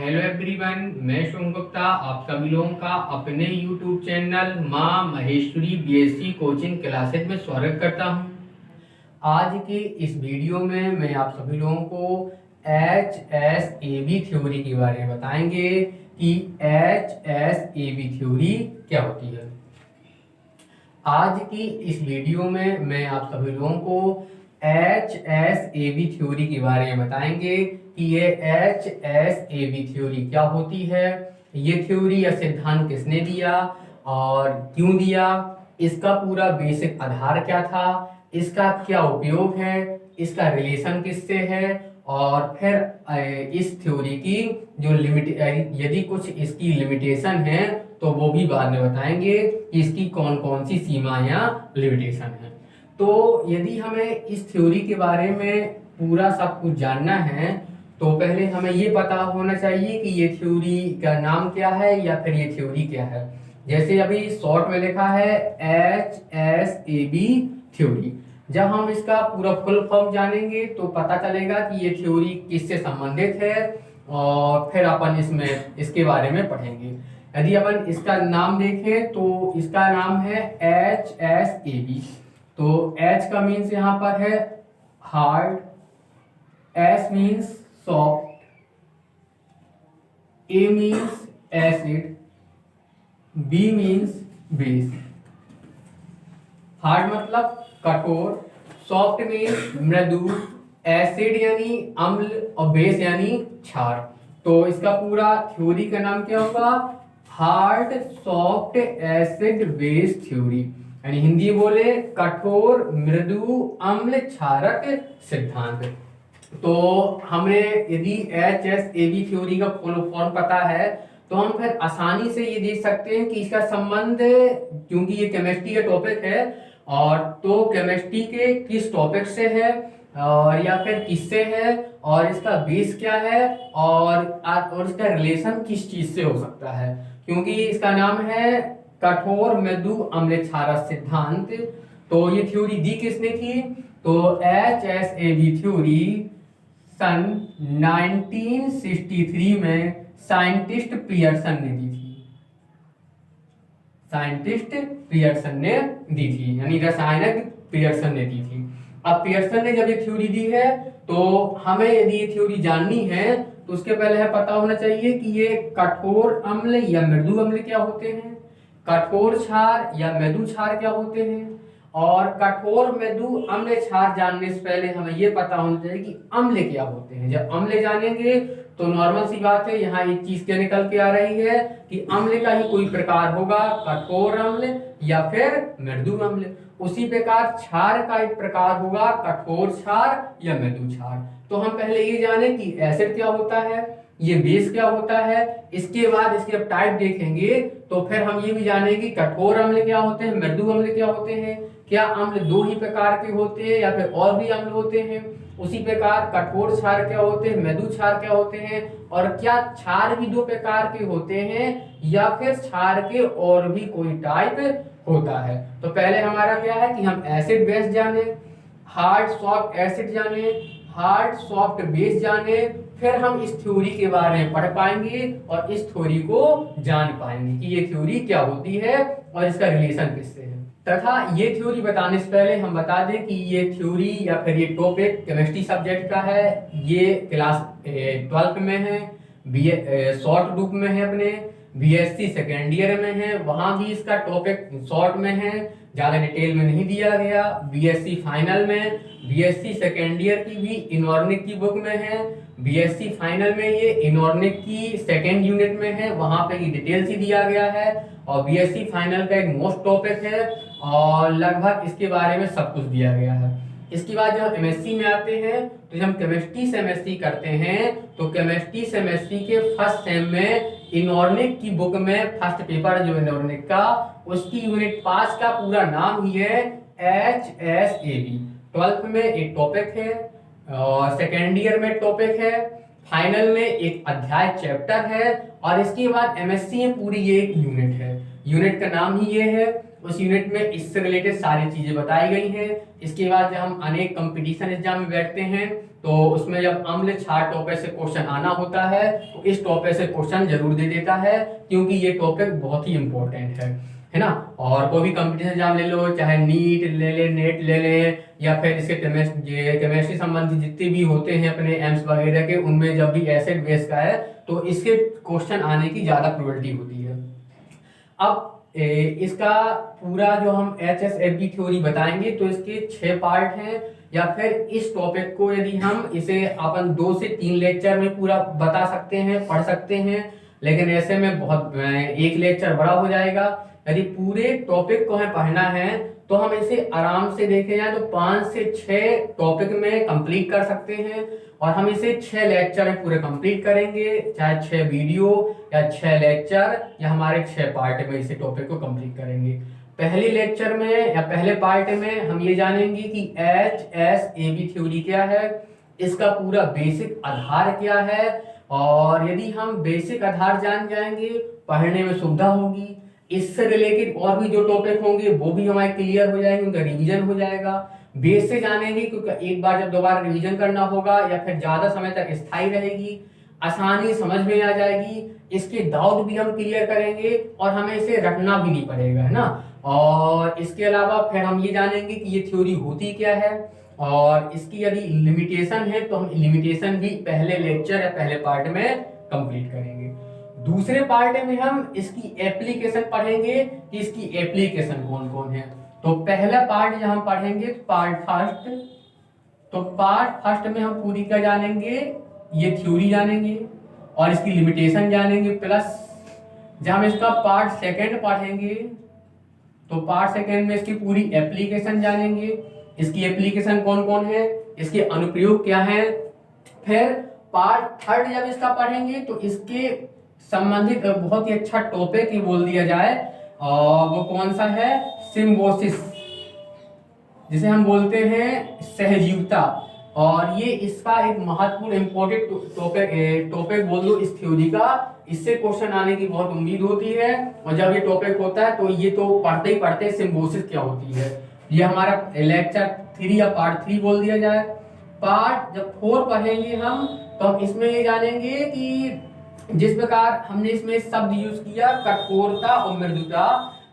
Hello everyone, मैं शुभ गुप्ता आप सभी लोगों का अपने यूट्यूब चैनल माँ महेश्वरी बीएससी कोचिंग क्लासेज में स्वागत करता हूँ। आज के इस वीडियो में मैं आप सभी लोगों को HSAB थ्योरी के बारे में बताएंगे कि HSAB थ्योरी क्या होती है। आज की इस वीडियो में मैं आप सभी लोगों को HSAB थ्योरी के बारे में बताएंगे कि ये HSAB थ्योरी क्या होती है, ये थ्योरी या सिद्धांत किसने दिया और क्यों दिया, इसका पूरा बेसिक आधार क्या था, इसका क्या उपयोग है, इसका रिलेशन किससे है और फिर इस थ्योरी की जो यदि कुछ इसकी लिमिटेशन है तो वो भी बाद में बताएंगे कि इसकी कौन कौन सी सीमा या लिमिटेशन है। तो यदि हमें इस थ्योरी के बारे में पूरा सब कुछ जानना है तो पहले हमें ये पता होना चाहिए कि ये थ्योरी का नाम क्या है या फिर ये थ्योरी क्या है। जैसे अभी शॉर्ट में लिखा है HSAB थ्योरी। जब हम इसका पूरा फुल फॉर्म जानेंगे तो पता चलेगा कि ये थ्योरी किससे संबंधित है और फिर अपन इसमें इसके बारे में पढ़ेंगे। यदि अपन इसका नाम देखें तो इसका नाम है HSAB। तो H का मीन्स यहाँ पर है hard, S means soft, A means acid, B means base. Hard मतलब कठोर, सॉफ्ट मीन्स मृदु, एसिड यानी अम्ल और बेस यानी क्षार। तो इसका पूरा थ्योरी का नाम क्या होगा? Hard soft acid base theory, यानी हिंदी बोले कठोर मृदु अम्ल क्षारक सिद्धांत। तो हमें यदि HSAB थ्योरी का फुल फॉर्म पता है तो हम फिर आसानी से ये देख सकते हैं कि इसका संबंध, क्योंकि ये केमिस्ट्री का टॉपिक है और तो केमिस्ट्री के किस टॉपिक से है और या फिर किससे है और इसका बेस क्या है और इसका रिलेशन किस चीज से हो सकता है, क्योंकि इसका नाम है कठोर मृदु अम्ल क्षारक सिद्धांत। तो ये थ्योरी दी किसने थी? तो HSAB थ्योरी सन 1963 में साइंटिस्ट पियर्सन ने दी थी। साइंटिस्ट पियर्सन ने दी थी, यानी रसायनज्ञ पियर्सन ने दी थी। अब पियर्सन ने जब ये थ्योरी दी है तो हमें यदि ये थ्योरी जाननी है तो उसके पहले हमें पता होना चाहिए कि ये कठोर अम्ल या मृदु अम्ल क्या होते हैं, कठोर क्षार या मृदु क्षार क्या होते हैं, और कठोर मृदु अम्ल क्षार जानने से पहले हमें यह पता होना चाहिए कि अम्ल क्या होते हैं। जब अम्ल जानेंगे तो नॉर्मल सी बात है, यहाँ एक चीज क्या निकल के आ रही है कि अम्ल का ही कोई प्रकार होगा, कठोर अम्ल या फिर मृदु अम्ल। उसी प्रकार क्षार का एक प्रकार होगा, कठोर क्षार या मृदु क्षार। तो हम पहले ये जाने कि एसिड क्या होता है, ये बेस क्या होता है, इसके बाद इसके अब टाइप देखेंगे तो फिर हम ये भी जानेंगे कठोर अम्ल क्या होते हैं, मृदु अम्ल क्या होते हैं, क्या अम्ल दो ही प्रकार के होते हैं या फिर और भी अम्ल होते हैं। उसी प्रकार कठोर क्षार क्या होते हैं, मृदु क्षार क्या होते हैं, और क्या क्षार भी दो प्रकार के होते हैं या फिर क्षार के और भी कोई टाइप होता है। तो पहले हमारा क्या है कि हम एसिड बेस जाने, हार्ड सॉफ्ट एसिड जाने, हार्ड सॉफ्ट बेस जाने, फिर हम इस थ्योरी के बारे में पढ़ पाएंगे और इस थ्योरी को जान पाएंगे कि ये थ्योरी क्या होती है और इसका रिलेशन किससे है। तथा ये थ्योरी बताने से पहले हम बता दें कि ये थ्योरी या फिर ये टॉपिक केमिस्ट्री सब्जेक्ट का है। ये क्लास 12 में है, शॉर्ट बुक में है, अपने बीएससी सेकेंड ईयर में है, वहां भी इसका टॉपिक शॉर्ट में है, ज्यादा डिटेल में नहीं दिया गया। बीएससी फाइनल में, बीएससी सेकेंड ईयर की भी इनऑर्गेनिक की बुक में है, बीएससी फाइनल में ये इनऑर्गेनिक की सेकेंड यूनिट में है, वहां पे डिटेल ही दिया गया है। और बीएससी फाइनल का एक मोस्ट टॉपिक है और लगभग इसके बारे में सब कुछ दिया गया है। इसके बाद जब एमएससी में आते हैं तो जब हम केमिस्ट्री से एमएससी करते हैं तो केमिस्ट्री से एमएससी के फर्स्ट सेम में इनऑर्गेनिक की बुक में फर्स्ट पेपर जो इनऑर्गेनिक का, उसकी यूनिट 5 का पूरा नाम ही है HSAB। 12th में एक टॉपिक है और सेकेंड ईयर में टॉपिक है, फाइनल में एक अध्याय चैप्टर है और इसके बाद एमएससी में पूरी ये एक यूनिट है। यूनिट का नाम ही ये है। उस यूनिट में इससे रिलेटेड सारी चीजें बताई गई हैं। इसके बाद जब हम अनेक कंपटीशन एग्जाम में बैठते हैं तो उसमें जब अम्ल क्षार टॉपिक से क्वेश्चन आना होता है तो इस टॉपिक से क्वेश्चन जरूर दे देता है, क्योंकि ये टॉपिक बहुत ही इंपॉर्टेंट है ना। और कोई भी कंपटीशन एग्जाम ले लो, चाहे नीट ले ले, नेट ले ले, या फिर इसके केमिस्ट्री संबंधी जितने भी होते हैं अपने एम्स वगैरह के, उनमें जब भी एसिड बेस का है तो इसके क्वेश्चन आने की ज्यादा प्रोबेबिलिटी होती है। अब इसका पूरा जो हम HSFB थ्योरी बताएंगे तो इसके 6 पार्ट हैं, या फिर इस टॉपिक को यदि हम इसे अपन 2 से 3 लेक्चर में पूरा बता सकते हैं, पढ़ सकते हैं, लेकिन ऐसे में बहुत एक लेक्चर बड़ा हो जाएगा। यदि पूरे टॉपिक को हमें पढ़ना है तो हम इसे आराम से देखे जाए तो 5 से 6 टॉपिक में कंप्लीट कर सकते हैं, और हम इसे 6 लेक्चर में पूरे कंप्लीट करेंगे, चाहे 6 वीडियो या 6 लेक्चर या हमारे 6 पार्ट में इसे टॉपिक को कंप्लीट करेंगे। पहले लेक्चर में या पहले पार्ट में हम ये जानेंगे कि HSAB थ्योरी क्या है, इसका पूरा बेसिक आधार क्या है, और यदि हम बेसिक आधार जान जाएंगे पढ़ने में सुविधा होगी। इससे रिलेटेड और भी जो टॉपिक होंगे वो भी हमारे क्लियर हो जाएंगे, उनका रिवीजन हो जाएगा। बेस से जानेंगे क्योंकि एक बार जब दोबारा रिवीजन करना होगा या फिर ज्यादा समय तक स्थायी रहेगी, आसानी समझ में आ जाएगी, इसके डाउट भी हम क्लियर करेंगे और हमें इसे रटना भी नहीं पड़ेगा, है ना। और इसके अलावा फिर हम ये जानेंगे कि ये थ्योरी होती क्या है, और इसकी यदि लिमिटेशन है तो हम लिमिटेशन भी पहले लेक्चर या पहले पार्ट में कंप्लीट करेंगे। दूसरे पार्ट में हम इसकी एप्लीकेशन पढ़ेंगे कि इसकी एप्लीकेशन कौन कौन है। तो पहला पार्ट जब हम पढ़ेंगे पार्ट फर्स्ट, तो पार्ट फर्स्ट में हम पूरी क्या जानेंगे, ये थ्योरी जानेंगे और इसकी लिमिटेशन जानेंगे, प्लस जब हम इसका पार्ट सेकंड पढ़ेंगे तो पार्ट सेकंड में इसकी पूरी एप्लीकेशन जानेंगे, इसकी एप्लीकेशन कौन कौन है, इसके अनुप्रयोग क्या है। फिर पार्ट थर्ड जब इसका पढ़ेंगे तो इसके संबंधित बहुत ही अच्छा टॉपिक ही बोल दिया जाए, और वो कौन सा है, सिम्बोसिस, जिसे हम बोलते हैं सहजीवता। और ये इसका एक महत्वपूर्ण इंपॉर्टेंट टॉपिक बोल दो इस थ्योरी का, इससे क्वेश्चन आने की बहुत उम्मीद होती है। और जब ये टॉपिक होता है तो ये तो पढ़ते ही पढ़ते सिम्बोसिस क्या होती है, ये हमारा लेक्चर 3 या पार्ट 3 बोल दिया जाए। पार्ट जब 4 पढ़ेंगे हम तो हम इसमें ये जानेंगे कि जिस प्रकार हमने इसमें शब्द यूज किया कठोरता और मृदुता,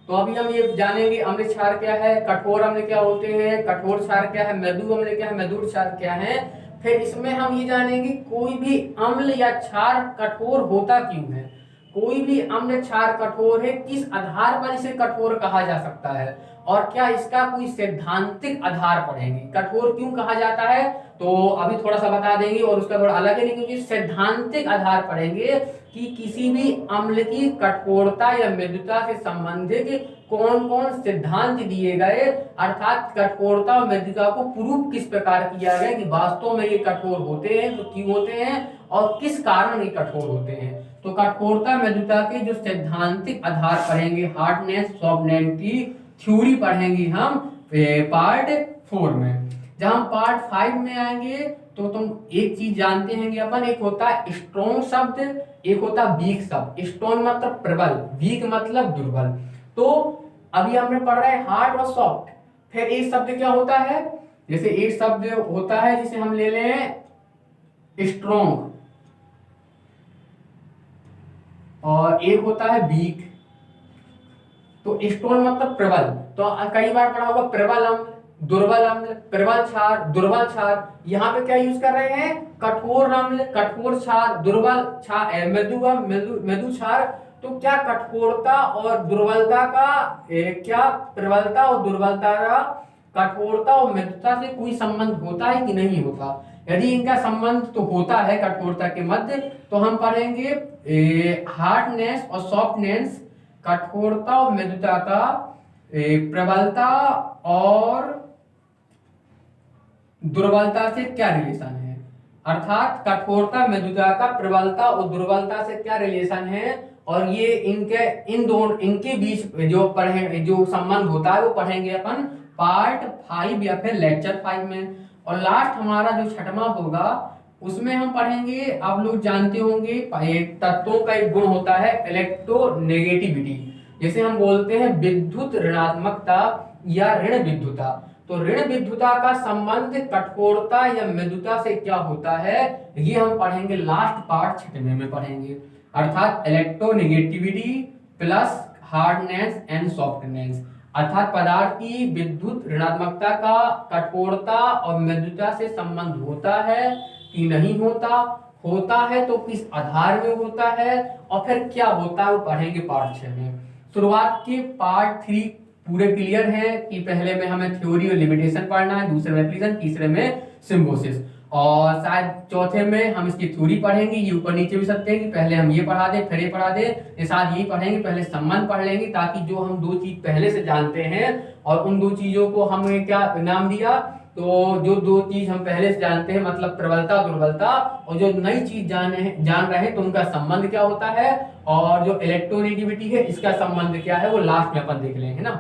तो अभी हम ये जानेंगे अम्ल क्षार क्या है, कठोर अम्ल क्या होते हैं, कठोर क्षार क्या है, मृदु अम्ल क्या है, मृदु क्षार क्या है। फिर इसमें हम ये जानेंगे कोई भी अम्ल या क्षार कठोर होता क्यों है, कोई भी अम्ल क्षार कठोर है किस आधार पर इसे कठोर कहा जा सकता है, और क्या इसका कोई सैद्धांतिक आधार पढ़ेंगे, कठोर क्यों कहा जाता है तो अभी थोड़ा सा बता देंगे, और उसका थोड़ा अलग है क्योंकि सैद्धांतिक आधार पढ़ेंगे कि किसी भी अम्ल की कठोरता या मृदुता से संबंधित कौन कौन सिद्धांत दिए गए, अर्थात कठोरता और मृदुता को प्रूव किस प्रकार किया गया कि वास्तव में ये कठोर होते हैं तो क्यों होते हैं और किस कारण ये कठोर होते हैं। तो कठोरता मृदुता के जो सैद्धांतिक आधार पढ़ेंगे, हार्डनेस सॉफ्टनेस की थ्योरी पढ़ेंगे हम पार्ट 4 में। जब हम पार्ट 5 में आएंगे तो तुम एक चीज जानते हैं कि अपन, एक होता है स्ट्रॉन्ग शब्द, एक होता है वीक शब्द। स्ट्रॉन्ग मतलब प्रबल, वीक मतलब दुर्बल। तो अभी हमने पढ़ रहे हैं हार्ड और सॉफ्ट। फिर एक शब्द क्या होता है, जैसे एक शब्द होता है जिसे हम ले लें स्ट्रॉन्ग, और एक होता है वीक। तो स्ट्रॉन्ग मतलब प्रबल, तो कई बार पढ़ा होगा प्रबल अम्ल, दुर्बल अम्ल, प्रबल क्षार, दुर्बल क्षार। यहाँ पे क्या यूज कर रहे हैं, कठोर अम्ल, कठोर क्षार, दुर्बल क्षार, मृदु क्षार। तो क्या कठोरता और दुर्बलता का क्या प्रबलता और दुर्बलता का कठोरता और मृदुता से कोई संबंध होता है कि नहीं होता। यदि इनका संबंध तो होता है कठोरता के मध्य, तो हम पढ़ेंगे हार्डनेस और सॉफ्टनेस, कठोरता और मृदुता का प्रबलता और दुर्बलता से क्या रिलेशन है, अर्थात कठोरता मृदुता का प्रबलता और दुर्बलता से क्या रिलेशन है, और ये इनके बीच जो संबंध होता है वो पढ़ेंगे अपन पार्ट 5 या फिर लेक्चर 5 में। और लास्ट हमारा जो 6वां होगा उसमें हम पढ़ेंगे, आप लोग जानते होंगे तत्वों का एक गुण होता है इलेक्ट्रोनेगेटिविटी। जैसे हम बोलते हैं विद्युत ऋणात्मकता या ऋण विद्युता। तो ऋण विद्युता का संबंध कठोरता या मृदुता से क्या होता है, ये हम पढ़ेंगे लास्ट पार्ट 6वें में पढ़ेंगे। अर्थात electronegativity plus hardness and softness, अर्थात पदार्थ की विद्युत ऋणात्मकता का कठोरता और मृदुता से संबंध होता है कि नहीं होता, होता है तो किस आधार में होता है, और फिर क्या होता है वो पढ़ेंगे पार्ट 6 में। शुरुआत के पार्ट 3 पूरे क्लियर है कि पहले में हमें थ्योरी और लिमिटेशन पढ़ना है, दूसरे में एप्लीकेशन, तीसरे में सिम्बोसिस, और शायद चौथे में हम इसकी थ्योरी पढ़ेंगे। ये ऊपर नीचे भी सकते हैं कि पहले हम ये पढ़ा दें फिर ये पढ़ा दें, ये साथ यही पढ़ेंगे, पहले संबंध पढ़ लेंगे ताकि जो हम दो चीज पहले से जानते हैं और उन दो चीजों को हमें क्या नाम दिया, तो जो दो चीज हम पहले से जानते हैं मतलब प्रबलता दुर्बलता, और जो नई चीज जान रहे हैं तो उनका संबंध क्या होता है, और जो इलेक्ट्रोनेगेटिविटी है इसका संबंध क्या है वो लास्ट में अपन देख लेंगे ना,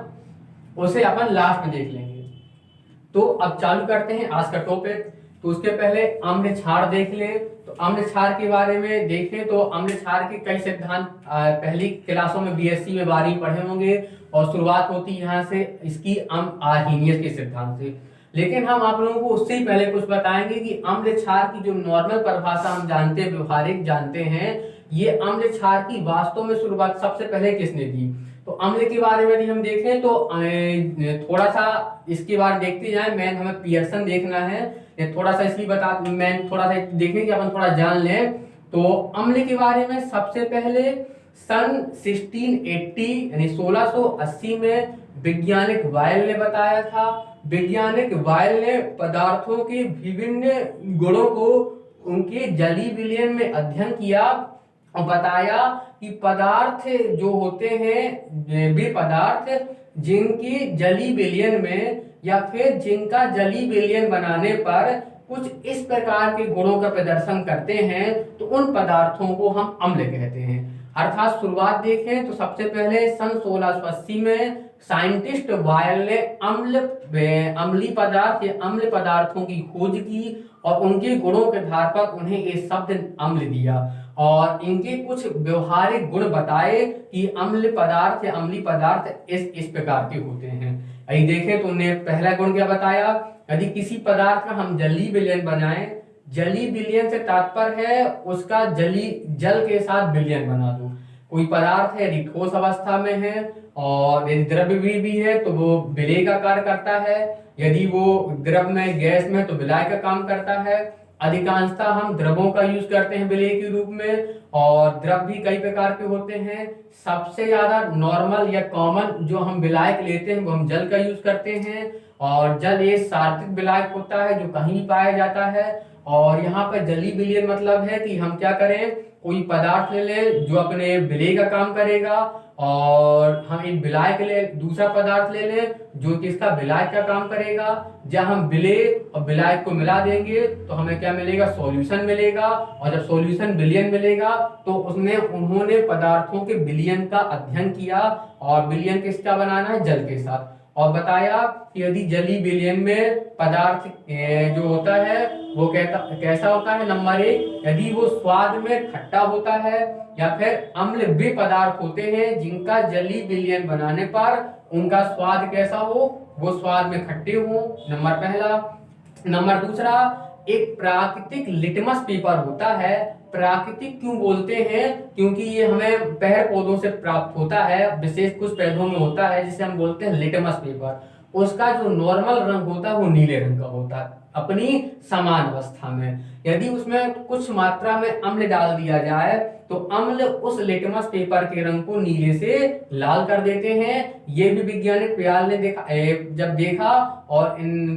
उसे अपन लास्ट में देख लेंगे। तो अब चालू करते हैं आज का टॉपिक। तो उसके पहले अम्ल क्षार देख ले। तो अम्ल क्षार के बारे में देखें तो अम्ल क्षार के कई सिद्धांत पहली क्लासों में बीएससी में बारी पढ़े होंगे, और शुरुआत होती है यहाँ से इसकी आर्हीनियस के सिद्धांत से। लेकिन हम आप लोगों को उससे ही पहले कुछ बताएंगे कि अम्ल क्षार की जो नॉर्मल परिभाषा हम जानते हैं, व्यवहारिक जानते हैं, ये अम्ल क्षार की वास्तव में शुरुआत सबसे पहले किसने की। तो अम्ल के बारे में यदि हम देखें तो थोड़ा सा इसके बारे में देखते जाएं। मैन हमें पियर्सन देखना है, थोड़ा सा इसलिए बता मैं थोड़ा सा देखें कि अपन थोड़ा जान लें। तो अम्ल के बारे में सबसे पहले सन 1680 यानी 1680 में वैज्ञानिक वायल ने बताया था। वैज्ञानिक वायल ने पदार्थों के विभिन्न गुणों को उनके जलीय विलयन में अध्ययन किया और बताया कि पदार्थ जो होते हैं वे पदार्थ जिनकी जलीय विलयन में या फिर जिनका जलीय विलयन बनाने पर कुछ इस प्रकार के गुणों का प्रदर्शन करते हैं तो उन पदार्थों को हम अम्ल कहते हैं। अर्थात शुरुआत देखें तो सबसे पहले सन 1680 में साइंटिस्ट वायल ने अम्लीय पदार्थ या अम्ल पदार्थों की खोज की और उनके गुणों के आधार पर उन्हें ये शब्द अम्ल दिया और इनके कुछ व्यवहारिक गुण बताए कि अम्ल पदार्थ या अम्लीय पदार्थ इस प्रकार के होते हैं। यदि देखें तो उन्हें पहला गुण क्या बताया, यदि किसी पदार्थ का हम जलीय विलयन बनाएं, जलीय विलयन से तात्पर्य है उसका जल के साथ विलयन बना दो। कोई पदार्थ है यदि ठोस अवस्था में है और यदि द्रव्य भी है तो वो विलय का कार्य करता है, यदि वो द्रव में गैस में तो विलय का काम करता है। अधिकांशतः हम द्रवों का यूज करते हैं विलय के रूप में, और द्रव भी कई प्रकार के होते हैं। सबसे ज्यादा नॉर्मल या कॉमन जो हम विलायक लेते हैं वो हम जल का यूज करते हैं, और जल ये सात्विक विलायक होता है जो कहीं भी पाया जाता है। और यहाँ पर जलीय विलयन मतलब है कि हम क्या करें, कोई पदार्थ ले लें जो अपने विलय का काम करेगा, और हम एक विलायक ले दूसरा पदार्थ ले लें जो किसका विलायक का काम करेगा। जब हम विलय और विलायक को मिला देंगे तो हमें क्या मिलेगा, सॉल्यूशन मिलेगा, और जब सॉल्यूशन विलयन मिलेगा तो उन्होंने पदार्थों के विलयन का अध्ययन किया और विलयन किसका बनाना है, जल के साथ, और बताया कि यदि जलीय विलयन में पदार्थ जो होता है वो कैसा होता है। नंबर 1, यदि वो स्वाद में खट्टा होता है, या फिर अम्ल वे पदार्थ होते हैं जिनका जलीय विलयन बनाने पर उनका स्वाद कैसा हो, वो स्वाद में खट्टे हो। नंबर पहला। नंबर दूसरा, एक प्राकृतिक लिटमस पेपर होता है। प्राकृतिक क्यों बोलते हैं, क्योंकि ये हमें पेड़ पौधों से प्राप्त होता है, विशेष कुछ पौधों में होता है जिसे हम बोलते हैं लिटमस पेपर। उसका जो नॉर्मल रंग होता है वो नीले रंग का होता है अपनी समान अवस्था में। यदि उसमें कुछ मात्रा में अम्ल डाल दिया जाए तो अम्ल उस लिटमस पेपर के रंग को नीले से लाल कर देते हैं। ये भी वैज्ञानिक व्याल ने जब देखा और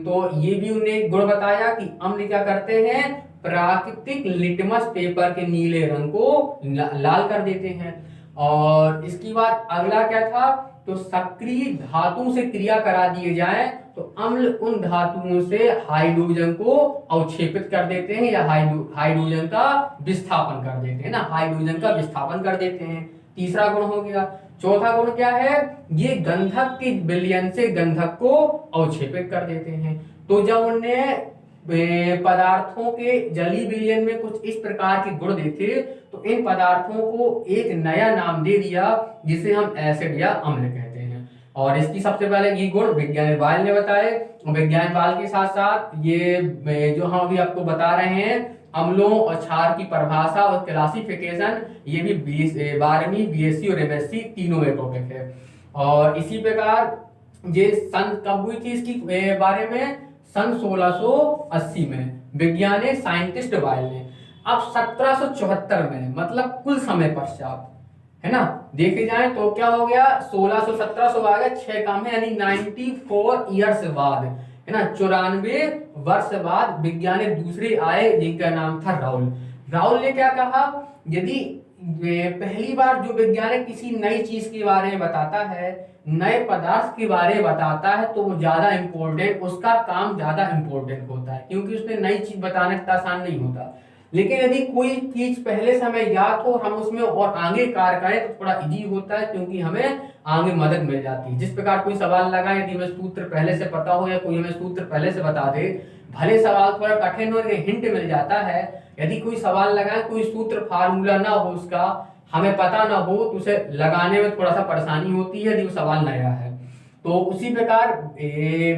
तो ये भी उन्हें गुण बताया कि अम्ल क्या करते हैं, प्राकृतिक लिटमस पेपर के नीले रंग को लाल कर देते हैं। और इसके बाद अगला क्या था, तो सक्रिय धातु से क्रिया करा दिए जाए तो अम्ल उन धातुओं से हाइड्रोजन को अवक्षेपित कर देते हैं या हाइड्रोजन का विस्थापन कर देते हैं ना, हाइड्रोजन का विस्थापन कर देते हैं। तीसरा गुण हो गया। चौथा गुण क्या है, ये गंधक के विलयन से गंधक को अवक्षेपित कर देते हैं। तो जब उन्हें पदार्थों के जलीय विलयन में कुछ इस प्रकार के गुण देखे तो इन पदार्थों को एक नया नाम दे दिया जिसे हम एसिड या अम्ल कहते हैं। और इसकी सबसे पहले ये गुण विज्ञान बाल ने बताए। विज्ञान बाल के साथ साथ ये जो हम अभी आपको बता रहे हैं अम्लों और क्षार की परिभाषा और क्लासिफिकेशन, ये भी 12वीं बीएससी और एमएससी तीनों में टॉपिक है। और इसी प्रकार ये सन कब हुई थी इसकी बारे में, सन 1680 में विज्ञानी साइंटिस्ट बायल ने। अब 1774 में मतलब कुल समय पश्चात, है ना, देखे जाए तो क्या हो गया, 1600 आ गया 6 काम है, यानी 94 ईयर्स बाद, है ना, 94 वर्ष बाद विज्ञानी दूसरे आए जिनका नाम था राउल। राउल ने क्या कहा, यदि पहली बार जो वैज्ञानिक किसी नई चीज के बारे में बताता है, नए पदार्थ के बारे में बताता है, तो वो ज्यादा इंपॉर्टेंट, उसका काम ज्यादा इंपॉर्टेंट होता है, क्योंकि उसने नई चीज बताना इतना आसान नहीं होता। लेकिन यदि कोई चीज पहले से हमें याद हो, हम उसमें और आगे कार्य करें तो थोड़ा इजी होता है, क्योंकि हमें आगे मदद मिल जाती है। जिस प्रकार कोई सवाल लगा, यदि हमें सूत्र पहले से पता हो या कोई हमें सूत्र पहले से बता दे, भले सवाल थोड़ा कठिन हो, हिंट मिल जाता है। यदि कोई सवाल लगाए, कोई सूत्र फार्मूला ना हो, उसका हमें पता ना हो, तो उसे लगाने में थोड़ा सा परेशानी होती है यदि वो सवाल नया है। तो उसी प्रकार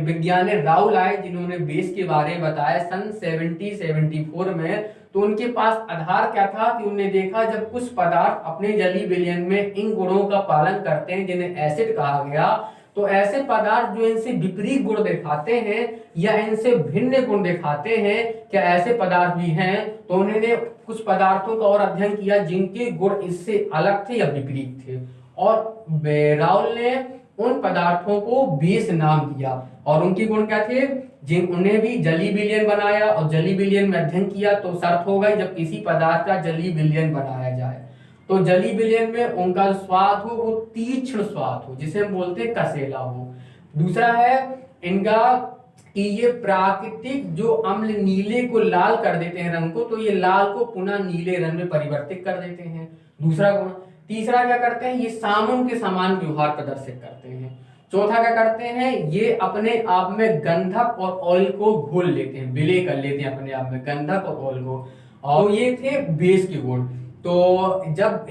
विज्ञानी राउल आए जिन्होंने बेस के बारे में बताया सन 1774 में। तो उनके पास आधार क्या था कि उन्होंने देखा जब कुछ पदार्थ अपने जलीय विलयन में इन गुणों का पालन करते हैं जिन्हें एसिड कहा गया, तो ऐसे पदार्थ जो इनसे विपरीत गुण दिखाते हैं या इनसे भिन्न गुण दिखाते हैं, क्या ऐसे पदार्थ भी हैं? तो उन्होंने कुछ पदार्थों का और अध्ययन किया जिनके गुण इससे अलग थे या विपरीत थे, और राउल ने उन पदार्थों को बेस नाम दिया। और उनके गुण क्या थे, जिन उन्हें भी जलीय विलयन बनाया, और जलीय विलयन में अध्ययन किया तो शर्त हो गई जब किसी पदार्थ का जलीय विलयन बनाया जाए तो जलीय विलयन में उनका स्वाद हो वो तीक्ष्ण स्वाद हो, जिसे हम बोलते हैं कसेला हो। दूसरा है इनका कि ये प्राकृतिक जो अम्ल नीले को लाल कर देते हैं रंग को, तो ये लाल को पुनः नीले रंग में परिवर्तित कर देते हैं, दूसरा गुण। तीसरा क्या करते हैं, ये साबुन के समान व्यवहार प्रदर्शित करते हैं। चौथा क्या करते हैं, ये अपने आप में गंधक और ऑयल को घोल लेते हैं, विलय कर लेते हैं अपने आप में गंधक और ऑयल को। और ये थे बेस के गुण। तो जब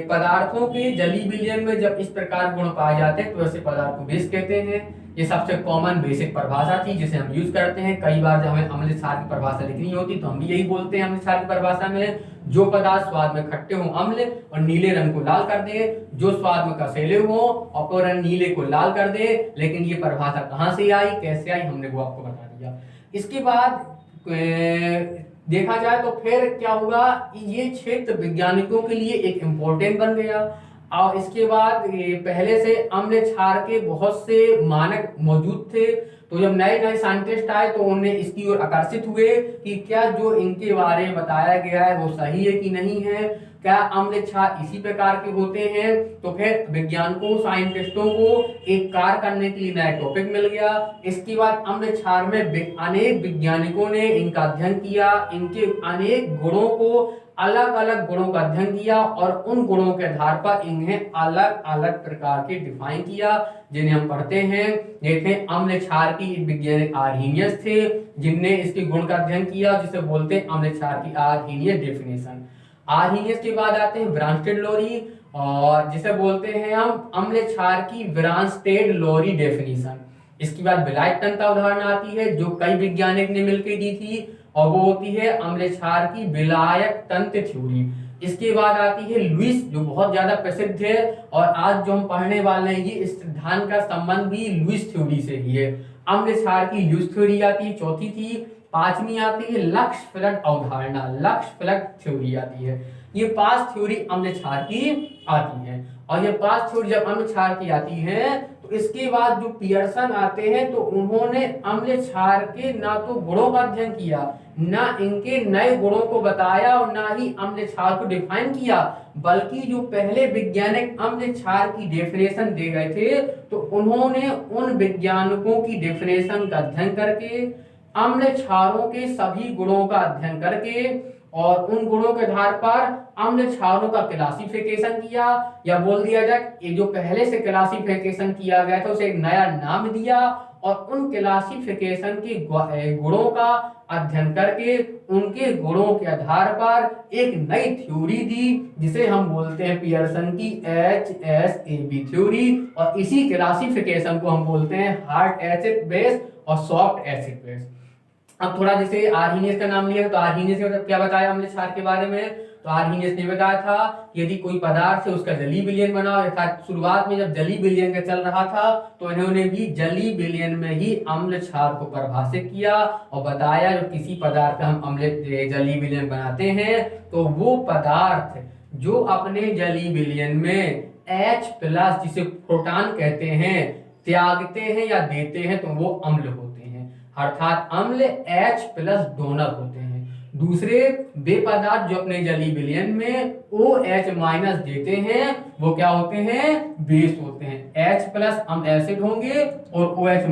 पदार्थों के जलीय विलयन में जब इस प्रकार गुण पाए जाते हैं तो ऐसे पदार्थ को बेस कहते हैं। ये सबसे कॉमन बेसिक परिभाषा थी जिसे हम यूज करते हैं। कई बार जब हमें अम्ल क्षार की परिभाषा लिखनी होती तो हम भी यही बोलते हैं अम्ल क्षार की परिभाषा में, जो पदार्थ स्वाद में खट्टे हो अम्ल और नीले रंग को लाल कर दे, जो स्वाद में कसेले हो और रंग नीले को लाल कर दे। लेकिन ये परिभाषा कहाँ से आई, कैसे आई, हमने वो आपको बता दिया। इसके बाद देखा जाए तो फिर क्या होगा, ये क्षेत्र वैज्ञानिकों के लिए एक इम्पोर्टेंट बन गया। और इसके बाद पहले से अम्ल क्षार के बहुत से मानक मौजूद थे, तो जब नए नए साइंटिस्ट आए तो उन्हें इसकी ओर आकर्षित हुए कि क्या जो इनके बारे में बताया गया है वो सही है कि नहीं है, क्या अम्ल क्षार इसी प्रकार के होते हैं। तो फिर वैज्ञानिकों साइंटिस्टों को एक कार्य करने के लिए नया टॉपिक मिल गया। इसके बाद अम्ल क्षार में अनेक वैज्ञानिकों ने इनका अध्ययन किया, इनके अनेक गुणों को, अलग अलग गुणों का अध्ययन किया और उन गुणों के आधार पर इन्हें अलग अलग प्रकार के डिफाइन किया, जिन्हें हम पढ़ते हैं। ये थे अम्ल क्षार की वैज्ञानिक आर्हीनियस थे जिनने इसके गुण का अध्ययन किया, जिसे बोलते हैं अम्ल क्षार की आर्हीनियस डेफिनेशन। आर्हीनियस के बाद आते हैं ब्रांस्टेड लोरी, और जिसे बोलते हैं हम अम्ल क्षार की ब्रांस्टेड लोरी डेफिनेशन। इसके बाद विलायक तंत्र उदाहरण आती है जो कई वैज्ञानिक ने मिलकर दी थी, और वो होती है अम्ल क्षार की विलायक तंत्र थ्योरी। इसके बाद आती है लुईस, जो बहुत ज्यादा प्रसिद्ध है, और आज जो हम पढ़ने वाले हैं ये इस सिद्धांत का संबंध भी लुईस थ्योरी से ही है। अम्ल क्षार की लुईस थ्योरी आती है, चौथी थी। पांचवी आती है लक्ष्य फलक अवधारणा, लक्ष्य फलक थ्योरी आती है। ये 5 थ्योरी अम्ल क्षार की आती है, और ये 5 थ्योरी जब अम्ल क्षार की आती है तो इसके बाद जो पियर्सन आते हैं तो उन्होंने अम्ल क्षार के ना तो गुणों का अध्ययन किया, ना इनके नए गुणों को बताया, और ना ही अम्ल क्षार को डिफाइन किया, बल्कि जो पहले वैज्ञानिक अम्ल क्षार की डेफिनेशन दे गए थे तो उन्होंने उन वैज्ञानिकों की डेफिनेशन का अध्ययन करके, अम्ल क्षारों के सभी गुणों का अध्ययन करके, और उन गुणों के आधार पर अम्ल क्षारों का क्लासिफिकेशन किया, या बोल दिया जाए ये जो पहले से क्लासिफिकेशन किया गया था उसे एक नया नाम दिया, और उन क्लासिफिकेशन के गुणों का अध्ययन करके उनके गुणों के आधार पर एक नई थ्योरी दी जिसे हम बोलते हैं पियर्सन की HSAB थ्योरी। और इसी क्लासिफिकेशन को हम बोलते हैं हार्ड एसिड बेस और सॉफ्ट एसिड बेस। अब थोड़ा जैसे आर्हीनियस का नाम लिया तो आर्हीनियस ने क्या बताया अम्ल क्षार के बारे में, तो आर्हीनियस ने बताया था यदि कोई पदार्थ है उसका जली विलयन बनाओ, अर्थात शुरुआत में जब जली विलयन का चल रहा था तो इन्होंने भी जली विलयन में ही अम्ल क्षार को परिभाषित किया और बताया जो किसी पदार्थ का हम अम्ल जली विलयन बनाते हैं तो वो पदार्थ जो अपने जली विलयन में H+ जिसे प्रोटॉन कहते हैं त्यागते हैं या देते हैं तो वो अम्ल होते हैं, अर्थात अम्ल H+ डोनर होते हैं। दूसरे वे पदार्थ जो अपने जली विलयन में OH- देते हैं वो क्या होते हैं, बेस होते हैं। H+ हम एसिड होंगे और OH-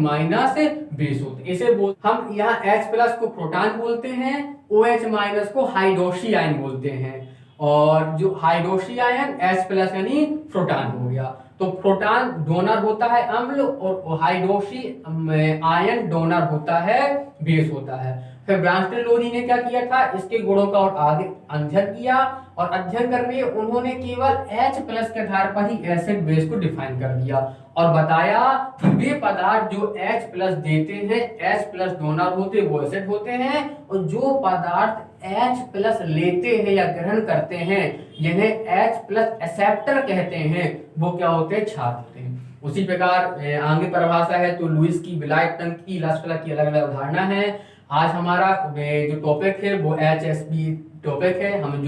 बेस होते हैं। इसे हम यहाँ H+ को प्रोटॉन बोलते हैं, OH- को हाइड्रोक्सी आयन बोलते हैं, और जो हाइड्रोक्सी आयन H+ यानी प्रोटॉन हो गया। तो प्रोटॉन डोनर होता है अम्ल और हाइड्रोक्सी आयन डोनर होता है, बेस होता है। फिर ब्रांस्टन-लोरी ने क्या किया था, इसके गुणों का और आगे अध्ययन किया और अध्ययन करके उन्होंने केवल H+ के आधार पर ही एसिड बेस को डिफाइन कर दिया और बताया कि वे पदार्थ जो H+ देते हैं H+ डोनर होते वो एसिड होते हैं, और जो पदार्थ H+ लेते हैं या ग्रहण करते हैं जिन्हें H+ एक्सेप्टर कहते हैं वो क्या होते हैं, क्षार होते हैं। उसी प्रकार आगे परिभाषा है तो लुईस की, विलायक तंत्र की, लास्टला की अलग अलग अवधारणा है। आज हमारा जो टॉपिक है वो HSB टॉपिक है, हम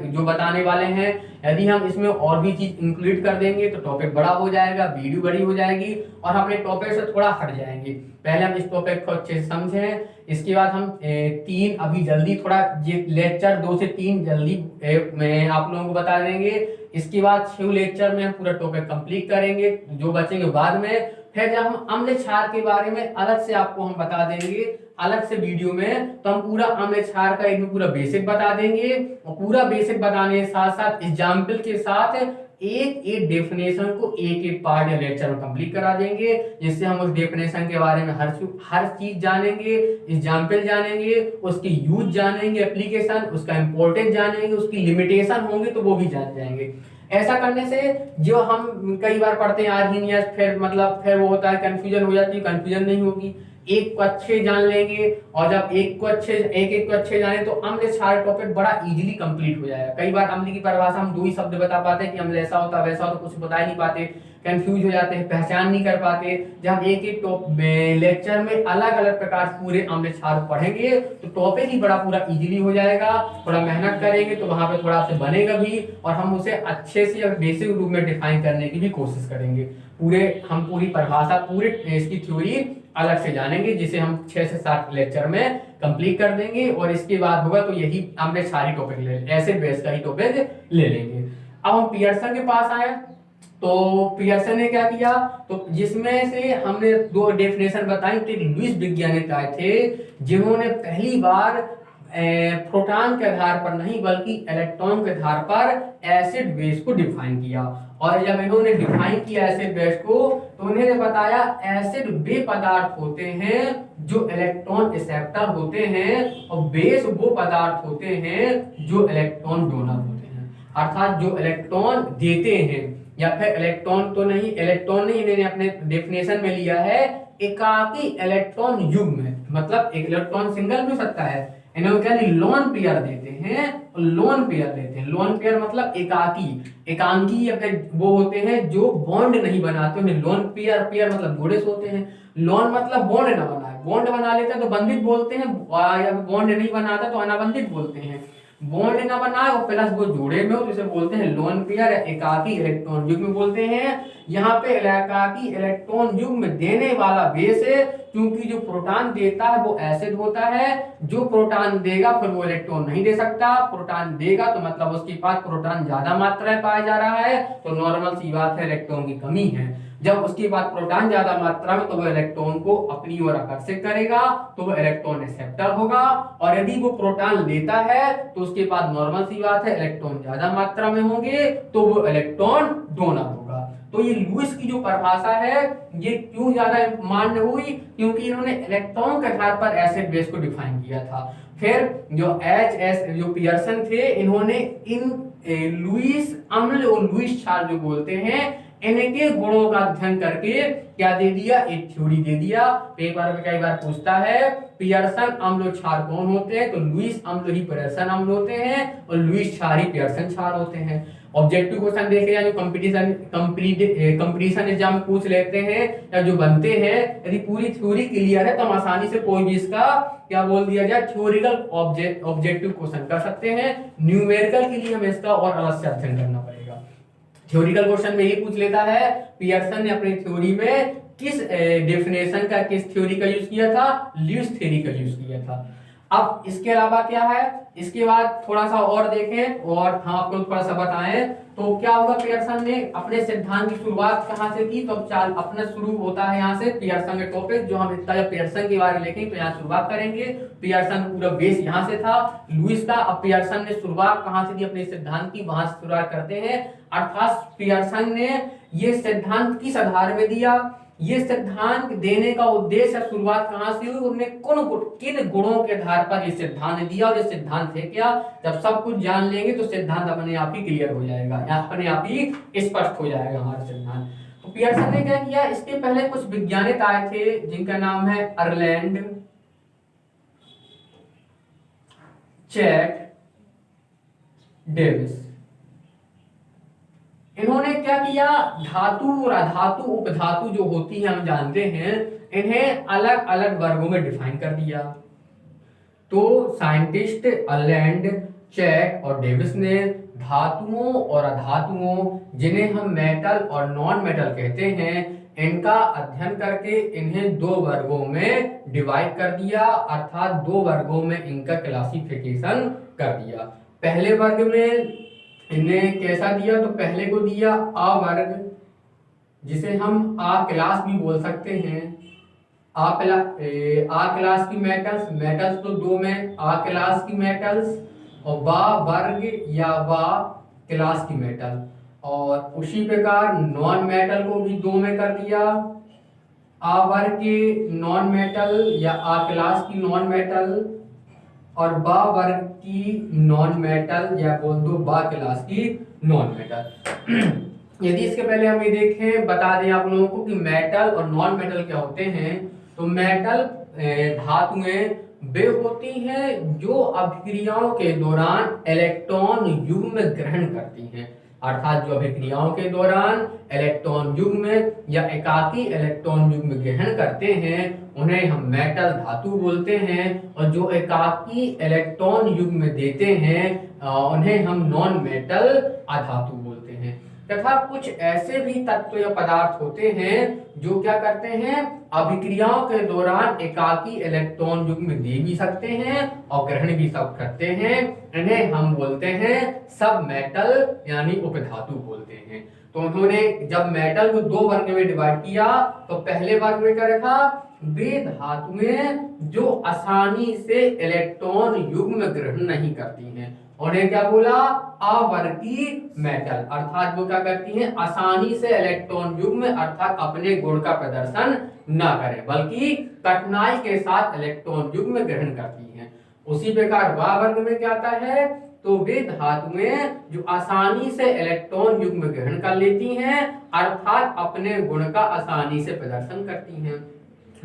जो बताने वाले हैं। यदि हम इसमें और भी चीज इंक्लूड कर देंगे तो टॉपिक बड़ा हो जाएगा, वीडियो बड़ी हो जाएगी और हम अपने टॉपिक से थोड़ा हट जाएंगे। पहले हम इस टॉपिक को अच्छे से समझें, इसके बाद हम 3 अभी जल्दी थोड़ा ये लेक्चर 2 से 3 जल्दी मैं आप लोगों को बता देंगे। इसके बाद 6 लेक्चर में हम पूरा टॉपिक कंप्लीट करेंगे, जो बचेंगे बाद में। फिर जब हम अम्ल क्षार के बारे में अलग से आपको हम बता देंगे अलग से वीडियो में, तो हम पूरा अम्ल क्षार का एक पूरा बेसिक बता देंगे और पूरा बेसिक बताने के साथ साथ एग्जाम्पल के साथ एक डेफिनेशन को एक पार्ट या लेक्चर में कंप्लीट करा देंगे, जिससे हम उस डेफिनेशन के बारे में हर चीज जानेंगे, एग्जाम्पल जानेंगे, उसकी यूज जानेंगे, एप्लीकेशन, उसका इंपॉर्टेंस जानेंगे, उसकी लिमिटेशन होंगी तो वो भी जान जाएंगे। ऐसा करने से जो हम कई बार पढ़ते हैं आर्हीनियस, फिर वो होता है कंफ्यूजन हो जाती है, कंफ्यूजन नहीं होगी। एक को अच्छे जान लेंगे और जब एक को अच्छे जाने तो अम्ल क्षार टॉपिक बड़ा इजीली कंप्लीट हो जाएगा। कई बार अम्ल की परिभाषा हम 2 ही शब्द बता पाते हैं कि अम्ल ऐसा होता वैसा होता, कुछ बता ही नहीं पाते, कंफ्यूज हो जाते हैं, पहचान नहीं कर पाते। जब एक लेक्चर में अलग अलग प्रकार पूरे अम्ल क्षार पढ़ेंगे तो टॉपिक ही बड़ा पूरा इजीली हो जाएगा। थोड़ा मेहनत करेंगे तो वहां पे थोड़ा से बनेगा भी और हम उसे अच्छे से बेसिक रूप में डिफाइन करने की भी कोशिश करेंगे। हम पूरी परिभाषा, पूरी इसकी थ्योरी अलग से जानेंगे, जिसे हम 6 से 7 लेक्चर में कंप्लीट कर देंगे और इसके बाद होगा तो यही हमने सारी टॉपिक एसिड बेस का ही टॉपिक ले लेंगे। अब हम पियर्सन के पास आए तो पियर्सन ने क्या किया, तो जिसमें से हमने 2 डेफिनेशन बताई, तो लुईस वैज्ञानिक आए थे जिन्होंने पहली बार प्रोटॉन के आधार पर नहीं बल्कि इलेक्ट्रॉन के आधार पर एसिड बेस को डिफाइन किया। और जब इन्होंने डिफाइन किया एसिड बेस को तो उन्होंने बताया एसिड वे पदार्थ होते हैं जो इलेक्ट्रॉन एक्सेप्टर होते हैं और बेस वो पदार्थ होते हैं जो इलेक्ट्रॉन डोनर होते हैं, अर्थात जो इलेक्ट्रॉन देते हैं या फिर इलेक्ट्रॉन नहीं इन्होंने अपने डेफिनेशन में लिया है एकाकी इलेक्ट्रॉन युग्म, मतलब एक इलेक्ट्रॉन सिंगल भी हो सकता है, इन्होंने क्या लोन पेयर देते हैं और लोन पेयर देते हैं। लोन पेयर मतलब एकांकी या फिर वो होते हैं जो बॉन्ड नहीं बनाते उन्हें लोन पेयर मतलब जोड़े से होते हैं। लोन मतलब बॉन्ड ना बनाए, बॉन्ड बना लेते हैं तो बंधित बोलते हैं, या बॉन्ड नहीं बनाता तो अनाबंधित बोलते हैं। बॉन्ड ना बनाए और प्लस वो जोड़े में हो तो इसे बोलते हैं लोन पेयर या एकाकी इलेक्ट्रॉन युग्म बोलते हैं। यहाँ पे एकाकी इलेक्ट्रॉन युग्म देने वाला बेस है, क्योंकि जो प्रोटॉन देता है वो एसिड होता है, जो प्रोटॉन देगा फिर वो इलेक्ट्रॉन नहीं दे सकता। प्रोटॉन देगा तो मतलब उसके पास प्रोटॉन ज्यादा मात्रा में पाया जा रहा है, तो नॉर्मल सी बात है इलेक्ट्रॉन की कमी है। जब उसके बाद प्रोटॉन ज्यादा मात्रा में तो वो इलेक्ट्रॉन को अपनी ओर आकर्षित करेगा तो वो इलेक्ट्रॉन एक्सेप्टर होगा, और यदि वो प्रोटॉन लेता है तो उसके बाद नॉर्मल सी बात है इलेक्ट्रॉन ज्यादा मात्रा में होंगे तो वो इलेक्ट्रॉन डोनर होगा। तो ये लुईस की जो परिभाषा है ये क्यों ज्यादा मान्य हुई, क्योंकि इन्होंने इलेक्ट्रॉन के आधार पर एसिड बेस को डिफाइन किया था। फिर जो जो पियर्सन थे, इन्होंने इन लुईस अम्ल और लुईस क्षार जो बोलते हैं, इनके गुणों का अध्ययन करके क्या दे दिया, एक थ्योरी दे दिया। पेपर में कई बार पूछता है पियर्सन अम्ल और क्षार कौन होते हैं, तो लुईस अम्ल ही पियर्सन अम्ल होते हैं और लुईस क्षार ही पियर्सन क्षार होते हैं। ऑब्जेक्टिव क्वेश्चन देखे या जो कंपटीशन एग्जाम में पूछ लेते हैं या जो बनते हैं, यदि पूरी थ्योरी क्लियर है तो हम आसानी से कोई भी इसका क्या बोल दिया जाए, थ्योरिकल ऑब्जेक्टिव क्वेश्चन कर सकते हैं। न्यूमेरिकल के लिए हमें इसका और अलग से अध्ययन करना पड़ेगा। थ्योरिकल क्वेश्चन में ये पूछ लेता है पियर्सन ने अपनी थ्योरी में किस डेफिनेशन का, किस थ्योरी का यूज किया था, लुईस थ्योरी का यूज किया था। अब इसके अलावा क्या है, इसके बाद थोड़ा सा और देखें और हम आपको थोड़ा सा बताएं तो क्या होगा, पियर्सन ने अपने सिद्धांत की शुरुआत कहां से की, तो अब अपना शुरू होता है यहाँ से पियर्सन के टॉपिक, जो हम इतना जब पियर्सन के बारे में लिखेंगे तो यहाँ शुरुआत करेंगे। पियर्सन पूरा बेस यहाँ से था लुईस का। अब पियर्सन ने शुरुआत कहां से दी अपने सिद्धांत की, वहां से शुरुआत करते हैं। अर्थात पियर्सन ने ये सिद्धांत किस आधार में दिया, ये सिद्धांत देने का उद्देश्य, शुरुआत कहां से हुई, उन्होंने किन गुणों के आधार पर ये सिद्धांत दिया और ये सिद्धांत है क्या। जब सब कुछ जान लेंगे तो सिद्धांत अपने आप ही क्लियर हो जाएगा, अपने आप ही स्पष्ट हो जाएगा हमारा सिद्धांत। तो पियर्सन ने क्या किया, इसके पहले कुछ वैज्ञानिक आए थे जिनका नाम है अर्लैंड चैट डेविस। इन्होंने क्या किया, धातु और अधातु उपधातु जो होती है हम जानते हैं, इन्हें अलग अलग वर्गों में डिफाइन कर दिया। तो साइंटिस्ट अर्लैंड चैक और डेविस ने धातुओं और अधातुओं, जिन्हें हम मेटल और नॉन मेटल कहते हैं, इनका अध्ययन करके इन्हें दो वर्गों में डिवाइड कर दिया, अर्थात दो वर्गों में इनका क्लासिफिकेशन कर दिया। पहले वर्ग में इन्हें कैसा दिया, तो पहले को दिया आ वर्ग, जिसे हम आ क्लास भी बोल सकते हैं। आ क्लास की मेटल्स, मेटल्स तो दो में, आ क्लास की मेटल्स, और बा वर्ग या बा क्लास की मेटल। और उसी प्रकार नॉन मेटल को भी दो में कर दिया, आ वर्ग की नॉन मेटल या आ क्लास की नॉन मेटल, और बा वर्ग की नॉन मेटल या बोल दो बा क्लास की नॉन मेटल। यदि इसके पहले हम ये देखें, बता दें आप लोगों को कि मेटल और नॉन मेटल क्या होते हैं। तो मेटल धातुएं वे होती हैं जो अभिक्रियाओं के दौरान इलेक्ट्रॉन युग्म ग्रहण करती हैं, अर्थात जो अभिक्रियाओं के दौरान इलेक्ट्रॉन युग्म या एकाकी इलेक्ट्रॉन युग्म ग्रहण करते हैं उन्हें हम मेटल धातु बोलते हैं, और जो एकाकी इलेक्ट्रॉन युग्म देते हैं उन्हें हम नॉन मेटल अधातु बोलते हैं। तथा कुछ ऐसे भी तत्व या पदार्थ होते हैं जो क्या करते हैं, अभिक्रियाओं के दौरान एकाकी इलेक्ट्रॉन युग्म दे भी सकते हैं और ग्रहण भी सब करते हैं, इन्हें हम बोलते हैं सब मेटल यानी उपधातु बोलते हैं। तो उन्होंने जब मेटल को दो वर्ग में डिवाइड किया तो पहले वर्ग में क्या रखा, वे धातुएं जो आसानी से इलेक्ट्रॉन युग्म ग्रहण नहीं करती हैं, उन्हें क्या बोला, अवर्गी मेटल, अर्थात वो क्या करती हैं, आसानी से इलेक्ट्रॉन युग्म अर्थात अपने गुण का प्रदर्शन ना करें बल्कि कठिनाई के साथ इलेक्ट्रॉन युग्म ग्रहण करती हैं। उसी प्रकार वा वर्ग में क्या आता है, तो वे धातुएं जो आसानी से इलेक्ट्रॉन युग्म ग्रहण कर लेती हैं अर्थात अपने गुण का आसानी से प्रदर्शन करती हैं।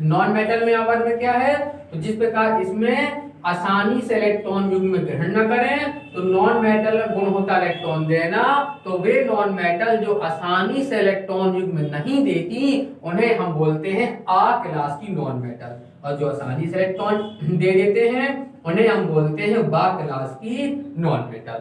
नॉन मेटल में वर्ग में क्या है, तो जिस प्रकार इसमें आसानी से इलेक्ट्रॉन युग्म ग्रहण न करें, तो नॉन मेटल का गुण होता है इलेक्ट्रॉन देना, तो वे नॉन मेटल जो आसानी से इलेक्ट्रॉन युग्म नहीं देती उन्हें हम बोलते हैं आ क्लास की नॉन मेटल, और जो आसानी से इलेक्ट्रॉन दे देते हैं उन्हें हम बोलते हैं बा क्लास की नॉन मेटल।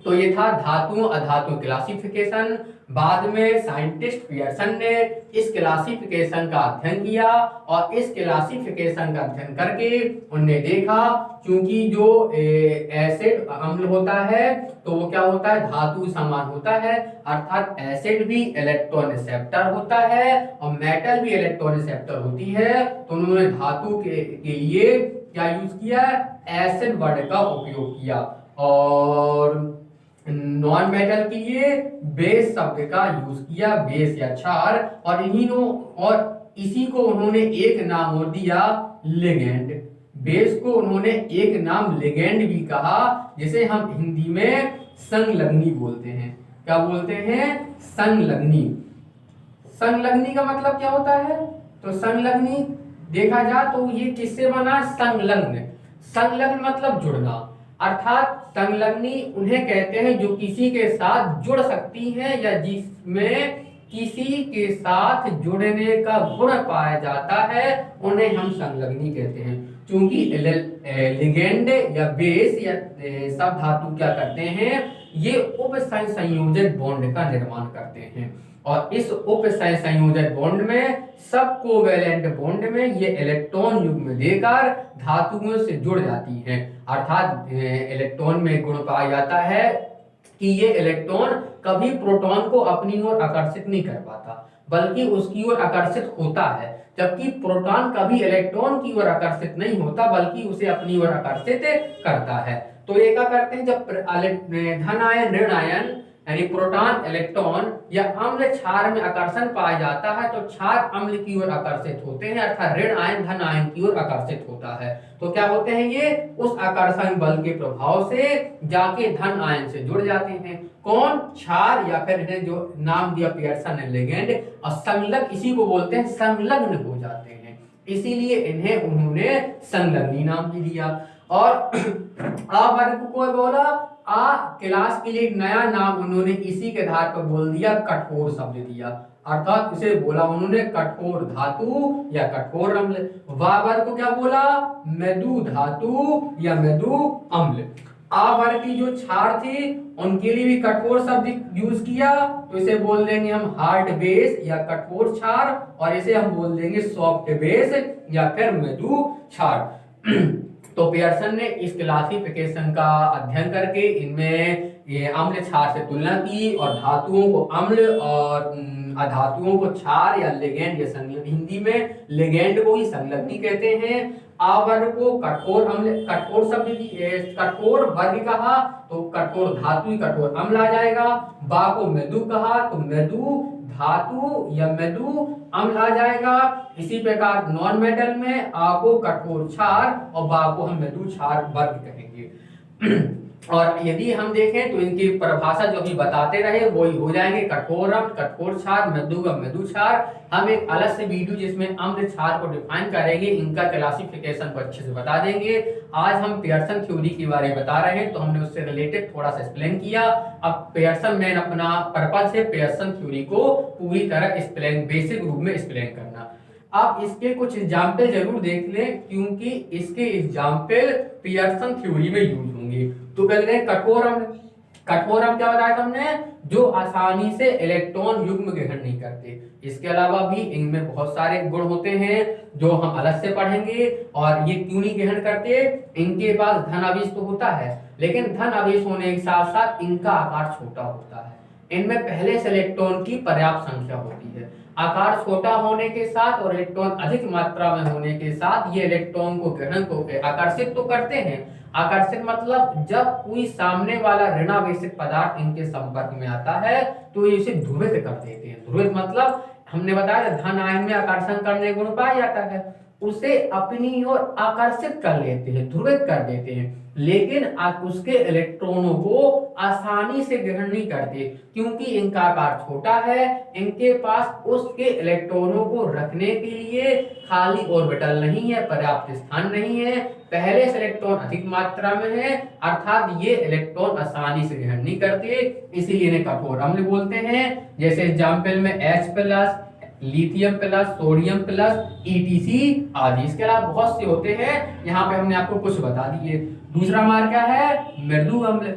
तो ये था धातुओं अधातु क्लासिफिकेशन। बाद में साइंटिस्ट पियर्सन ने इस क्लासिफिकेशन का अध्ययन किया और इस क्लासिफिकेशन का अध्ययन करके उन्होंने देखा क्योंकि जो एसिड अम्ल होता है तो वो क्या होता है, धातु समान होता है, अर्थात एसिड भी इलेक्ट्रॉन एक्सेप्टर होता है और मेटल भी इलेक्ट्रॉन एक्सेप्टर होती है। तो उन्होंने धातु के लिए क्या यूज किया, एसिड वर्ड का उपयोग किया। और नॉन मेटल के लिए बेस शब्द का यूज किया, बेस या क्षार, और इसी को उन्होंने एक नाम और दिया, लिगेंड। बेस को उन्होंने एक नाम लिगेंड भी कहा, जिसे हम हिंदी में संलग्नी बोलते हैं। क्या बोलते हैं? संलग्नी। संलग्नी का मतलब क्या होता है? तो संलग्नी देखा जाए तो ये किससे बना? संलग्न। संलग्न मतलब जुड़ना, अर्थात संलग्नी उन्हें कहते हैं जो किसी के साथ जुड़ सकती हैं या जिसमें किसी के साथ जुड़ने का गुण पाया जाता है, उन्हें हम संलग्नी कहते हैं। क्योंकि लिगेंड या बेस या सब धातु क्या करते हैं? ये उपसंयोजक बॉन्ड का निर्माण करते हैं, और इस उपसंयोजक बॉन्ड में, सब कोवेलेंट बॉन्ड में ये इलेक्ट्रॉन युग्म देकर धातुओं से जुड़ जाती हैं। अर्थात इलेक्ट्रॉन में गुण पाया जाता है कि ये इलेक्ट्रॉन कभी प्रोटॉन को अपनी ओर आकर्षित नहीं कर पाता, बल्कि उसकी ओर आकर्षित होता है, जबकि प्रोटॉन कभी इलेक्ट्रॉन की ओर आकर्षित नहीं होता, बल्कि उसे अपनी ओर आकर्षित करता है। तो ये क्या करते हैं? जब धन आयन, ऋण आयन यानी प्रोटॉन, इलेक्ट्रॉन या अम्ल क्षार में आकर्षण पाया जाता है, तो क्षार अम्ल की ओर आकर्षित होते हैं, अर्थात ऋण आयन धन आयन की ओर आकर्षित होता है। तो क्या होते हैं? ये उस आकर्षण बल के प्रभाव से जाके धन आयन से जुड़ जाते हैं। कौन? क्षार, या फिर इन्हें जो नाम दिया पियर्सन ने लिगेंड, और संलग्न इसी को बोलते हैं, संलग्न हो जाते हैं, इसीलिए इन्हें उन्होंने संलग्नी नाम भी दिया। और आ वर्ग को बोला, आ क्लास के लिए एक नया नाम उन्होंने इसी के आधार पर बोल दिया, कठोर शब्द दिया, अर्थात इसे बोला उन्होंने कठोर धातु या कठोर अम्ल। वा वर्ग को क्या बोला? मृदु धातु या मृदु अम्ल। आ वर्ग की जो क्षार थी उनके लिए भी कठोर शब्द यूज किया, तो इसे बोल देंगे हम हार्ड बेस या कठोर क्षार, और इसे हम बोल देंगे सॉफ्ट बेस या फिर मृदु क्षार। तो पियर्सन ने इस क्लासिफिकेशन का अध्ययन करके इनमें ये अम्ल क्षार से तुलना की, और धातुओं को अम्ल और अधातुओं को क्षार या लिगेंड या संलग्न, हिंदी में लिगेंड को ही संलग्नी कहते हैं। आ वर्ग को कठोर अम्ल, कठोर शब्द कठोर वर्ग कहा तो कठोर धातु ही कठोर अम्ल आ जाएगा। बा को मृदु कहा तो मृदु धातु या मृदु अम्ल आ जाएगा। इसी प्रकार नॉन मेटल में आ को कठोर क्षार और बा को हम मृदु क्षार वर्ग कहेंगे। और यदि हम देखें तो इनकी परिभाषा जो भी बताते रहे वही हो जाएंगे, कठोर अम्ल, कठोर क्षार, मृदु व मृदु क्षार। हम एक अलग से वीडियो जिसमें अम्ल क्षार को डिफाइन करेंगे, इनका क्लासिफिकेशन को अच्छे से बता देंगे। आज हम पियर्सन थ्योरी के बारे में बता रहे हैं, तो हमने उससे रिलेटेड थोड़ा सा एक्सप्लेन किया। अब पियर्सन मैन अपना पर्पस है पियर्सन थ्योरी को पूरी तरह एक्सप्लेन, बेसिक रूप में एक्सप्लेन करना। आप इसके कुछ एग्जाम्पल जरूर देख लें, क्योंकि इसके एग्जाम्पल पियर्सन थ्योरी में यूज होंगे। तो पहले कठोर अम्ल, कठोर अम्ल क्या बताया हमने? जो आसानी से इलेक्ट्रॉन युग्म ग्रहण नहीं करते। इसके अलावा भी इनमें बहुत सारे गुण होते हैं जो हम अलग से पढ़ेंगे। और ये क्यों नहीं ग्रहण करते? इनके पास धन आवेश तो होता है, लेकिन धन आवेश होने के साथ साथ इनका आकार छोटा होता है। इनमें पहले से इलेक्ट्रॉन की पर्याप्त संख्या होती है। आकार छोटा होने के साथ और इलेक्ट्रॉन अधिक मात्रा में होने के साथ ये इलेक्ट्रॉन को ग्रहण को आकर्षित तो करते हैं। आकर्षित मतलब जब कोई सामने वाला ऋणावेशित पदार्थ इनके संपर्क में आता है तो ये इसे ध्रुवित कर देते हैं। ध्रुवित मतलब हमने बताया धन आयन में आकर्षण करने गुण पाया जाता है, उसे अपनी ओर आकर्षित कर लेते हैं, ध्रुवित कर देते हैं, लेकिन उसके इलेक्ट्रॉनों को आसानी से ग्रहण नहीं करते, क्योंकि इनका आकार छोटा है। इनके पास उसके इलेक्ट्रॉनों को रखने के लिए खाली ऑर्बिटल नहीं है, पर्याप्त स्थान नहीं है। पहले से इलेक्ट्रॉन अधिक मात्रा में है, अर्थात ये इलेक्ट्रॉन आसानी से ग्रहण नहीं करते, इसीलिए इन्हें कठोर अम्ल बोलते हैं। जैसे एग्जाम्पल में H+, lithium plus, sodium plus, ETC आदि। इसके अलावा बहुत से होते हैं, यहाँ पे हमने आपको कुछ बता दिए। दूसरा मार्ग क्या है? मृदु अम्ल।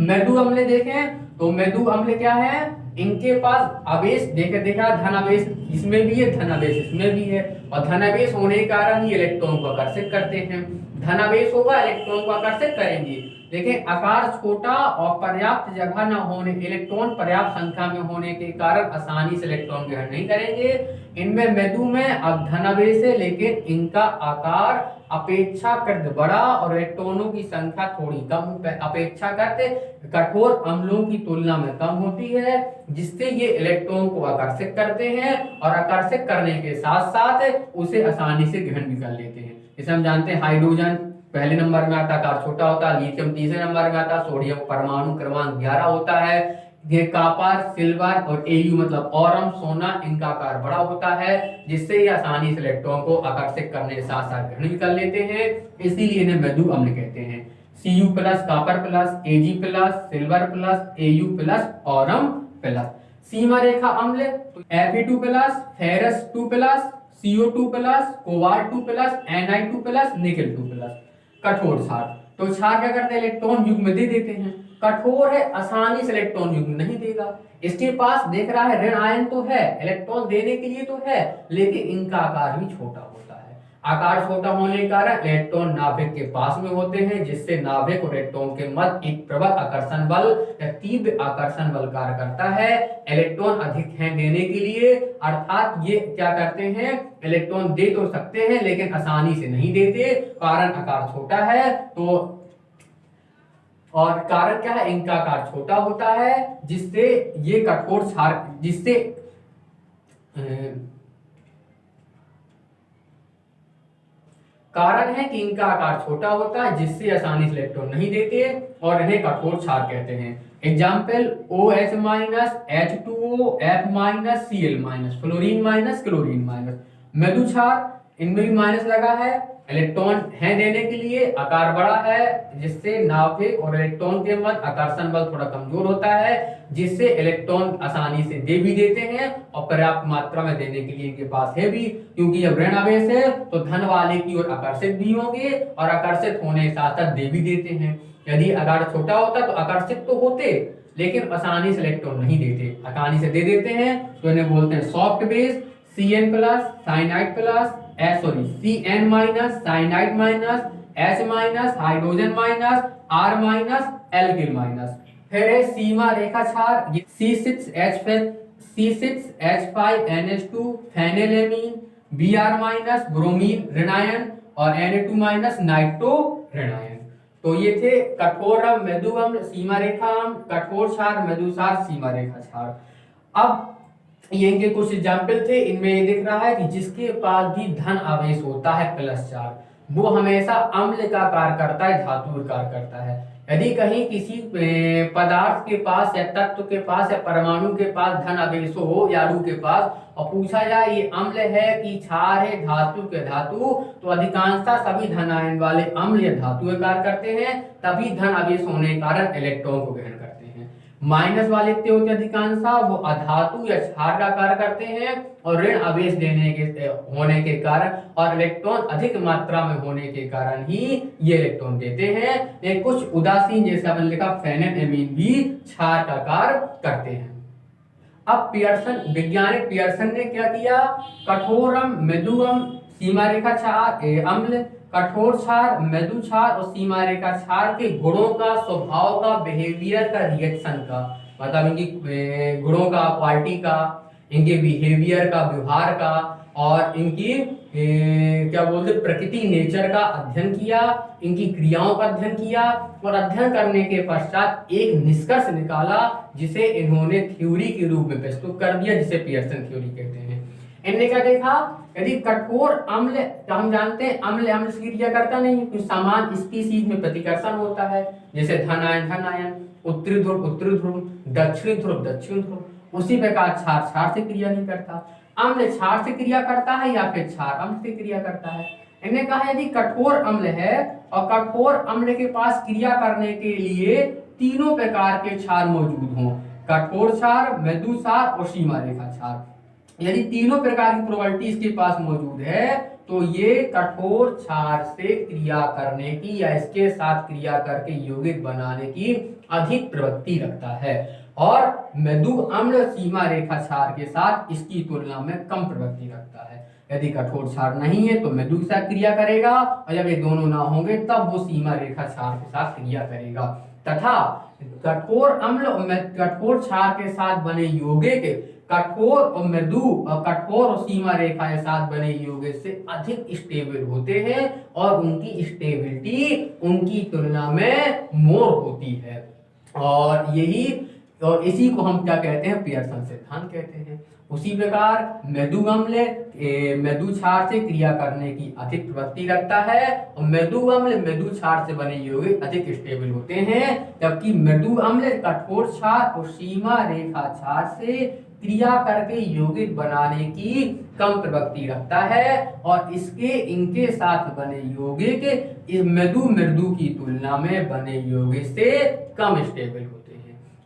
मृदु अम्ल देखें तो मृदु अम्ल क्या है? इनके पास आवेश देखा धन आवेश इसमें भी है, धन आवेश इसमें भी है, और धन आवेश होने के कारण ही इलेक्ट्रॉन को आकर्षित करते हैं। धन आवेश होगा इलेक्ट्रॉन को आकर्षित करेंगे, लेकिन आकार छोटा और पर्याप्त जगह न होने, इलेक्ट्रॉन पर्याप्त संख्या में होने के कारण आसानी से इलेक्ट्रॉन ग्रहण नहीं करेंगे। इनमें मृदु में अब धनावेश है, लेकिन इनका आकार अपेक्षाकृत बड़ा और इलेक्ट्रॉनों की संख्या थोड़ी कम अपेक्षाकृत कठोर अम्लों की तुलना में कम होती है, जिससे ये इलेक्ट्रॉन को आकर्षित करते हैं और आकर्षित करने के साथ साथ उसे आसानी से ग्रहण भी कर लेते हैं। जैसे हम जानते हैं हाइड्रोजन पहले नंबर में आता, आकार छोटा होता है, लिथियम तीसरे नंबर में आता, सोडियम परमाणु क्रमांक 11 होता है, ये कॉपर, सिल्वर और एयू मतलब औरम, सोना, इनका आकार बड़ा होता है, जिससे ये आसानी से इलेक्ट्रॉन को आकर्षित करने के साथ साथ ग्रहण भी कर लेते हैं, इसीलिए इन्हें मृदु अम्ल कहते हैं। Cu plus, copper plus, Ag plus, silver plus, Au plus, aurum plus. सीमा रेखा अम्ल Fe2 plus, ferrous 2 plus, CO2 plus, cobalt 2 plus, Ni2 plus, nickel 2 plus. कठोर क्षार, तो क्षार क्या करते हैं, इलेक्ट्रॉन युग्म दे देते हैं। कठोर है, आसानी से इलेक्ट्रॉन युग्म नहीं देगा। इसके पास देख रहा है ऋण आयन तो है, इलेक्ट्रॉन देने के लिए तो है, लेकिन इनका आकार भी छोटा होता है। आकार छोटा होने के कारण इलेक्ट्रॉन नाभिक के पास में होते हैं, जिससे नाभिक और इलेक्ट्रॉन के मध्य एक प्रबल आकर्षण बल या तीव्र आकर्षण बल कार्य करता है इलेक्ट्रॉन अधिक है देने के लिए। अर्थात ये क्या करते हैं, इलेक्ट्रॉन दे तो सकते हैं लेकिन आसानी से नहीं देते, कारण आकार छोटा है। तो और कारण क्या है, इनका आकार छोटा होता है, जिससे ये कठोर क्षार, जिससे कारण है कि इनका आकार छोटा होता है, जिससे आसानी से इलेक्ट्रॉन नहीं देते और इन्हें कठोर क्षार कहते हैं। Example OH minus, H2O, F minus, Cl minus, fluorine minus, chlorine minus. मृदु क्षार, इनमें भी माइनस लगा है, इलेक्ट्रॉन है देने के लिए, आकार बड़ा है, जिससे नाभिक और इलेक्ट्रॉन के मध्य आकर्षण बल थोड़ा कमजोर होता है, जिससे इलेक्ट्रॉन आसानी से दे भी देते हैं और पर्याप्त मात्रा में देने के लिए इनके पास है भी, क्योंकि जब ऋण आवेश है तो धन वाले की ओर आकर्षित भी होंगे और आकर्षित होने के साथ साथ दे भी देते हैं। यदि आकार छोटा होता तो आकर्षित तो होते लेकिन आसानी से इलेक्ट्रॉन नहीं देते, आसानी से दे देते हैं, तो इन्हें बोलते हैं soft base. Cn plus, cyanide plus, Cn minus, cyanide minus, H minus, hydrogen minus, R minus, alkyl minus. फिर है सीमा रेखा क्षार, C6H5NH2 फेनेलेमीन, Br माइनस, ब्रोमीन ऋण आयन और Na2 माइनस, नाइट्रो ऋण आयन। तो ये थे कठोर अम्ल, मृदु अम्ल, सीमा रेखा अम्ल, कठोर क्षार, मृदु क्षार, सीमा रेखा क्षार। अब ये इनके कुछ एग्जाम्पल थे, इनमें ये दिख रहा है कि जिसके पास भी धन आवेश होता है +4, वो हमेशा अम्ल का कार्य करता है, धातु का कार्य करता है। यदि कहीं किसी पदार्थ के पास या तत्व के पास या परमाणु के पास धन आवेश हो या अणु के पास और पूछा जाए ये अम्ल है कि क्षार है, धातु के धातु, तो अधिकांशतः सभी धन आयन वाले अम्ल या धातु का कार्य करते हैं, तभी धन आवेश होने के कारण इलेक्ट्रॉन को ग्रहण करते हैं। माइनस वाले होते अधिकांशतः वो अधातु या क्षार का कार्य करते हैं और ऋण आवेश देने के होने के कारण और इलेक्ट्रॉन अधिक मात्रा में होने के कारण ही ये इलेक्ट्रॉन देते हैं। एक कुछ उदासीन जैसे अपन लिखा फेनेलेमीन भी क्षार का कार्य करते हैं। अब वैज्ञानिक पियर्सन ने क्या किया, कठोरम, मृदुअम, सीमा रेखा क्षार अम्ल, कठोर क्षार, मृदु क्षार और सीमा रेखा क्षार के गुणों का, स्वभाव का, बिहेवियर का, रिएक्शन का, मतलब इनकी गुणों का, क्वालिटी का, इनके बिहेवियर का, व्यवहार का और इनकी क्या बोलते प्रकृति, नेचर का अध्ययन किया, इनकी क्रियाओं का अध्ययन किया और अध्ययन करने के पश्चात एक निष्कर्ष निकाला, जिसे इन्होंने थ्योरी के रूप में प्रस्तुत कर दिया, जिसे पियर्सन थ्योरी कहते हैं। इनने क्या देखा, यदि कठोर अम्ल, तो हम जानते हैं अम्ल अम्ल से क्रिया करता नहीं, कुछ समान स्पीशीज में प्रतिकर्षण होता है, जैसे धन आयन, उत्तरी ध्रुव, दक्षिण ध्रुव, उसी प्रकार क्षार से क्रिया नहीं करता। अम्ल क्षार से क्रिया करता है या फिर क्षार अम्ल से क्रिया करता है। इन्हें कहा यदि कठोर अम्ल है और कठोर अम्ल के पास क्रिया करने के लिए तीनों प्रकार के क्षार मौजूद हों, कठोर क्षार, मृदु क्षार और सीमा रेखा क्षार, यदि तीनों प्रकार की प्रोपर्टी इसके पास मौजूद है तो ये कठोर क्षार से क्रिया करने की या इसके साथ क्रिया करके यौगिक बनाने की अधिक प्रवृत्ति रखता है और मृदु अम्ल सीमा रेखा क्षार के साथ इसकी तुलना में कम प्रवृत्ति रखता है। यदि कठोर क्षार नहीं है तो मृदु के साथ क्रिया करेगा और जब ये दोनों ना होंगे तब वो सीमा रेखा क्षार के साथ क्रिया करेगा। तथा कठोर अम्ल और कठोर क्षार के साथ बने यौगिक कठोर और सीमा रेखा के साथ बने यौगिक से अधिक स्टेबल होते हैं और उनकी स्टेबिलिटी उनकी तुलना में मोर होती है। और इसी को हम क्या कहते हैं, पियर्सन सिद्धांत कहते हैं। उसी प्रकार मृदु अम्ल मृदु क्षार से क्रिया करने की अधिक प्रवृत्ति रखता है और मृदु अम्ल मृदु क्षार से बने यौगिक अधिक स्टेबल होते हैं, जबकि मृदु अम्ल कठोर क्षार और सीमा रेखा क्षार से क्रिया करके यौगिक बनाने की कम प्रवृत्ति रखता है और इनके साथ बने यौगिक इस मृदु की तुलना में बने यौगिक से कम स्टेबल होते हैं।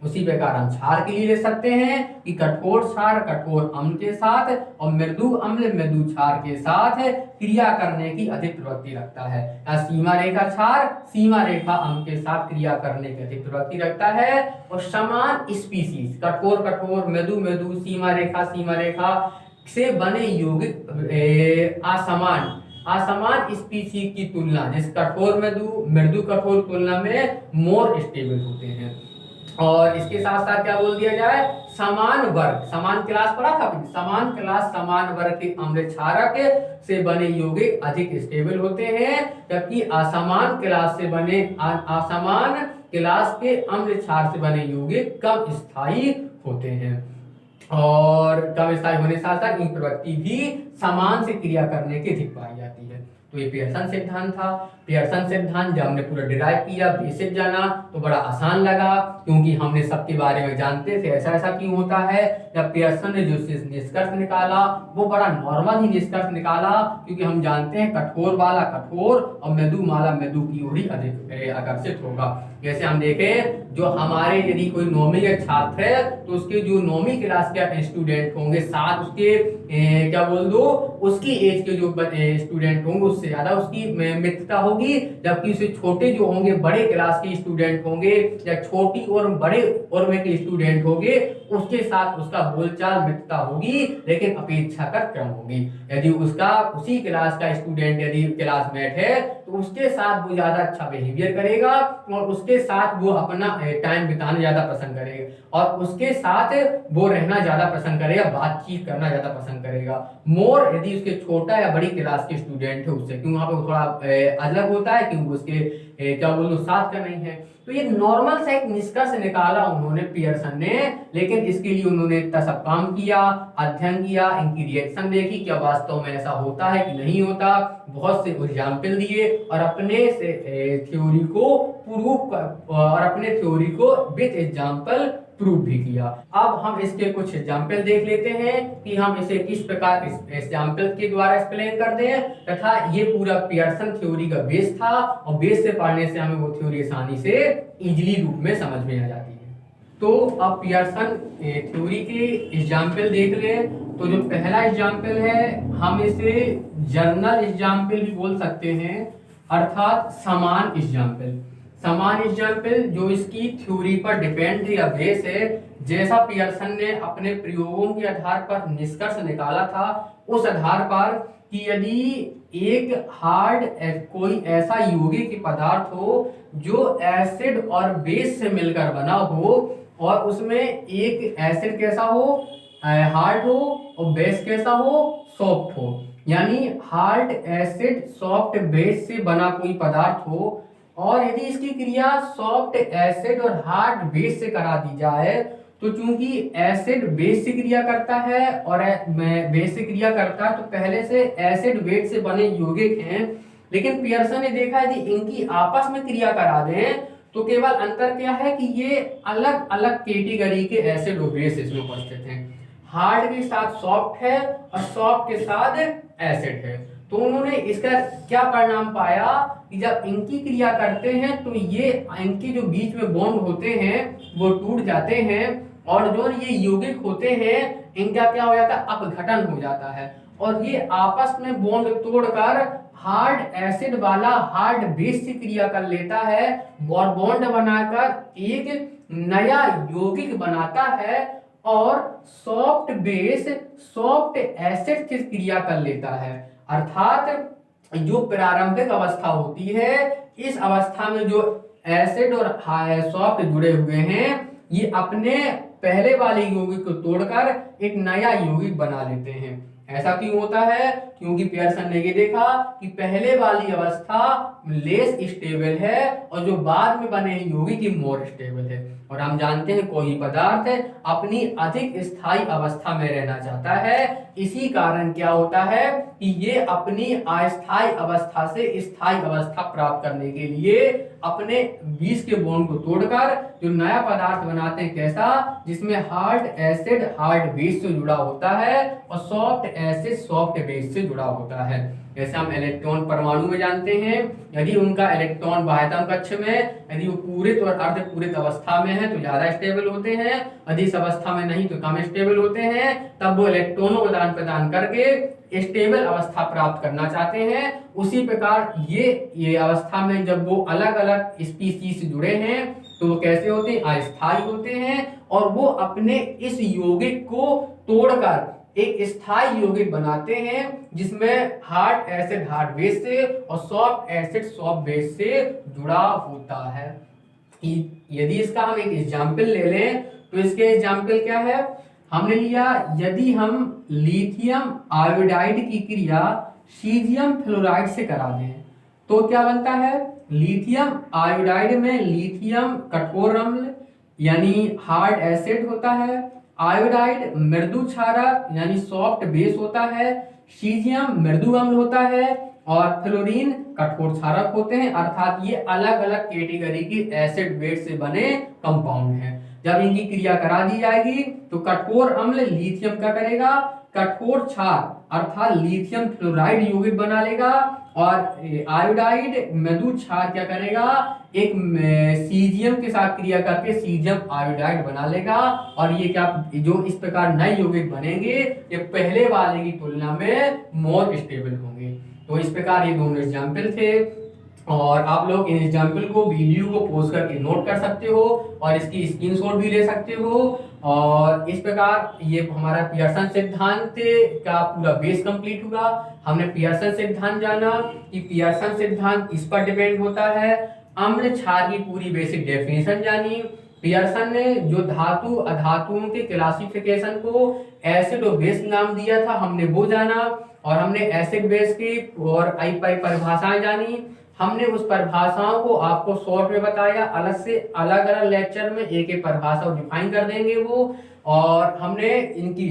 उसी प्रकार हम क्षार के लिए ले सकते हैं कि कठोर क्षार कठोर अम्ल के साथ और मृदु अम्ल मृदु क्षार के साथ क्रिया करने की अधिक प्रवृत्ति रखता है। या सीमा रेखा क्षार सीमा रेखा अम्ल के साथ क्रिया करने की अधिक प्रवृत्ति रखता है और समान स्पीसीज कठोर मृदु सीमा रेखा से बने यौगिक असमान स्पीसीज की तुलना जिस कठोर मृदु कठोर तुलना में मोर स्टेबल होते हैं। और इसके साथ साथ क्या बोल दिया जाए, समान क्लास पढ़ा था, समान वर्ग के अम्ल क्षारक से बने यौगिक अधिक स्टेबल होते हैं, जबकि असमान क्लास के अम्ल क्षार से बने यौगिक कम स्थायी होते हैं। और कम स्थायी होने के साथ साथ इनकी प्रवृत्ति भी समान से क्रिया करने की अधिक पाई जाती है। तो ये पियर्सन सिद्धांत था। पियर्सन सिद्धांत जब हमने पूरा डिराइव किया, बेसिक जाना, तो बड़ा आसान लगा क्योंकि हमने सबके बारे में जानते थे ऐसा क्यों होता है। जब पियर्सन ने जो निष्कर्ष निकाला वो बड़ा नॉर्मल ही निष्कर्ष निकाला, क्योंकि हम जानते हैं कठोर वाला कठोर और मृदु वाला मृदु की ओर ही अधिक आकर्षित होगा। जैसे हम देखें, जो हमारे यदि कोई नौवीं के छात्र है तो उसके जो नौवीं क्लास के स्टूडेंट होंगे, साथ उसके उसकी एज के जो स्टूडेंट होंगे उससे ज्यादा उसकी मित्रता होगी, जबकि उससे छोटे जो होंगे बड़े क्लास के स्टूडेंट होंगे या छोटी और बड़े उम्र के स्टूडेंट होंगे उसके साथ उसका बोलचाल मित्रता होगी, लेकिन अपेक्षाकृत कम होगी। यदि उसका उसी क्लास का स्टूडेंट यदि क्लासमेट है तो उसके साथ वो ज्यादा अच्छा बिहेवियर करेगा और उसके साथ वो अपना टाइम बिताना ज्यादा पसंद करेगा और उसके साथ वो रहना ज्यादा पसंद करेगा, बातचीत करना ज्यादा पसंद करेगा। मोर यदि उसके छोटा या बड़ी क्लास के स्टूडेंट है उससे, क्यों वहां पे थोड़ा अलग होता है, क्योंकि उसके साथ का नहीं है। तो ये नॉर्मल सा एक निष्कर्ष निकाला उन्होंने पियर्सन ने, लेकिन इसके लिए उन्होंने इतना सब काम किया, अध्ययन किया, इनकी रिएक्शन देखी, क्या वास्तव में ऐसा होता है कि नहीं होता, बहुत से एग्जाम्पल दिए और अपने थ्योरी को विद एग्जाम्पल प्रूव भी किया। अब हम इसके कुछ एग्जाम्पल देख लेते हैं कि हम इसे किस प्रकार एग्जाम्पल के द्वारा एक्सप्लेन करते हैं, तथा ये पूरा पियर्सन थ्योरी का बेस था और बेस से पढ़ने से हमें वो थ्योरी आसानी से इजीली रूप में समझ में आ जाती है। तो अब पियर्सन थ्योरी के एग्जाम्पल देख लें। तो जो पहला एग्जाम्पल है हम इसे जर्नल एग्जाम्पल भी बोल सकते हैं, अर्थात समान एग्जाम्पल जो इसकी थ्योरी पर डिपेंड या बेस है। जैसा पियर्सन ने अपने प्रयोगों के आधार पर निष्कर्ष निकाला था, उस आधार पर कि यदि एक कोई ऐसा यौगिक पदार्थ हो जो एसिड और बेस से मिलकर बना हो और उसमें एक एसिड कैसा हो, हार्ड हो और बेस कैसा हो, सॉफ्ट हो, यानी हार्ड एसिड सॉफ्ट बेस से बना कोई पदार्थ हो और यदि इसकी क्रिया सॉफ्ट एसिड और हार्ड बेस से करा दी जाए तो चूंकि एसिड बेस से क्रिया करता है और बेस से क्रिया करता है तो पहले से एसिड बेस से बने यौगिक हैं, लेकिन पियर्सन ने देखा यदि इनकी आपस में क्रिया करा दें तो केवल अंतर क्या है कि ये अलग अलग कैटेगरी के एसिड और बेस इसमें उपस्थित हैं। हार्ड के साथ सॉफ्ट है और सॉफ्ट के साथ एसिड है। तो उन्होंने इसका क्या परिणाम पाया कि जब इनकी क्रिया करते हैं तो ये इनके जो बीच में बॉन्ड होते हैं वो टूट जाते हैं और जो ये यौगिक होते हैं इनका क्या हो जाता है, अपघटन हो जाता है और ये आपस में बॉन्ड तोड़कर हार्ड एसिड वाला हार्ड बेस से क्रिया कर लेता है और बॉन्ड बनाकर एक नया यौगिक बनाता है और सॉफ्ट बेस सॉफ्ट एसिड से क्रिया कर लेता है। अर्थात जो प्रारंभिक अवस्था होती है, इस अवस्था में जो एसिड और सॉफ्ट जुड़े हुए हैं ये अपने पहले वाले यौगिक को तोड़कर एक नया यौगिक बना लेते हैं। ऐसा क्यों होता है? क्योंकि पियर्सन ने ये देखा कि पहले वाली अवस्था लेस स्टेबल है और जो बाद में बने यौगिक मोर स्टेबल है। और हम जानते हैं कोई पदार्थ अपनी अधिक स्थायी अवस्था में रहना चाहता है, इसी कारण क्या होता है कि ये अपनी अस्थायी अवस्था से स्थायी अवस्था प्राप्त करने के लिए अपने बीच के बॉन्ड को तोड़कर जो नया पदार्थ बनाते हैं। कैसा? जिसमें हार्ड एसिड हार्ड बेस से जुड़ा होता है और सॉफ्ट एसिड सॉफ्ट बेस से जुड़ा होता है। जैसे हम इलेक्ट्रॉन परमाणु में जानते हैं, यदि उनका इलेक्ट्रॉन बाह्यतम कक्ष में यदि वो पूरित और अर्धपूरित अवस्था में है तो ज्यादा स्टेबल होते हैं, यदि इस अवस्था में नहीं तो कम स्टेबल होते हैं। तब वो इलेक्ट्रॉनों को आदान प्रदान करके स्टेबल अवस्था प्राप्त करना चाहते हैं। उसी प्रकार ये अवस्था में जब वो अलग अलग स्पीशीज से जुड़े हैं तो वो कैसे होते हैं? अस्थायी होते हैं और वो अपने इस यौगिक को तोड़कर एक स्थायी यौगिक बनाते हैं जिसमें हार्ड एसिड हार्ड बेस से और सॉफ्ट एसिड सॉफ्ट बेस से जुड़ा होता है। यदि इसका हम एक एग्जाम्पल ले लें तो इसके एग्जाम्पल क्या है? हमने लिया, यदि हम लिथियम आयोडाइड की क्रिया सीजियम फ्लोराइड से करा दें तो क्या बनता है? लिथियम आयोडाइड में लिथियम कठोर अम्ल यानी हार्ड एसिड होता है, आयोडाइड मृदु क्षारक यानी सॉफ्ट बेस होता है, सीजियम मृदु अम्ल होता है और फ्लोरीन कठोर क्षारक होते हैं। अर्थात ये अलग अलग कैटेगरी की एसिड बेस से बने कंपाउंड हैं। जब इनकी क्रिया करा दी जाएगी तो कठोर अम्ल लिथियम क्या करेगा? कठोर क्षार अर्थात लिथियम फ्लोराइड यौगिक बना लेगा और आयोडाइड मृदु क्षार क्या करेगा? एक सीजियम के साथ क्रिया करके सीजियम आयोडाइड बना लेगा और ये क्या जो इस प्रकार नए यौगिक बनेंगे ये पहले वाले की तुलना में मोर स्टेबल होंगे। तो इस प्रकार ये दोनों एग्जाम्पल थे और आप लोग इन एग्जाम्पल को वीडियो को पोज करके नोट कर सकते हो और इसकी स्क्रीनशॉट भी ले सकते हो। और इस प्रकार ये हमारा पियर्सन सिद्धांत का पूरा बेस कंप्लीट हुआ। हमने पियर्सन सिद्धांत जाना कि पियर्सन सिद्धांत इस पर डिपेंड होता है। अम्ल क्षार की पूरी बेसिक डेफिनेशन जानी। पियर्सन ने जो धातु अधातुओं के क्लासिफिकेशन को एसिड और बेस नाम दिया था हमने वो जाना और हमने एसिड बेस की और परिभाषाएं जानी। हमने उस परिभाषाओं को आपको शॉर्ट में बताया, अलग से अलग अलग लेक्चर में एक एक परिभाषा डिफाइन कर देंगे वो। और हमने इनकी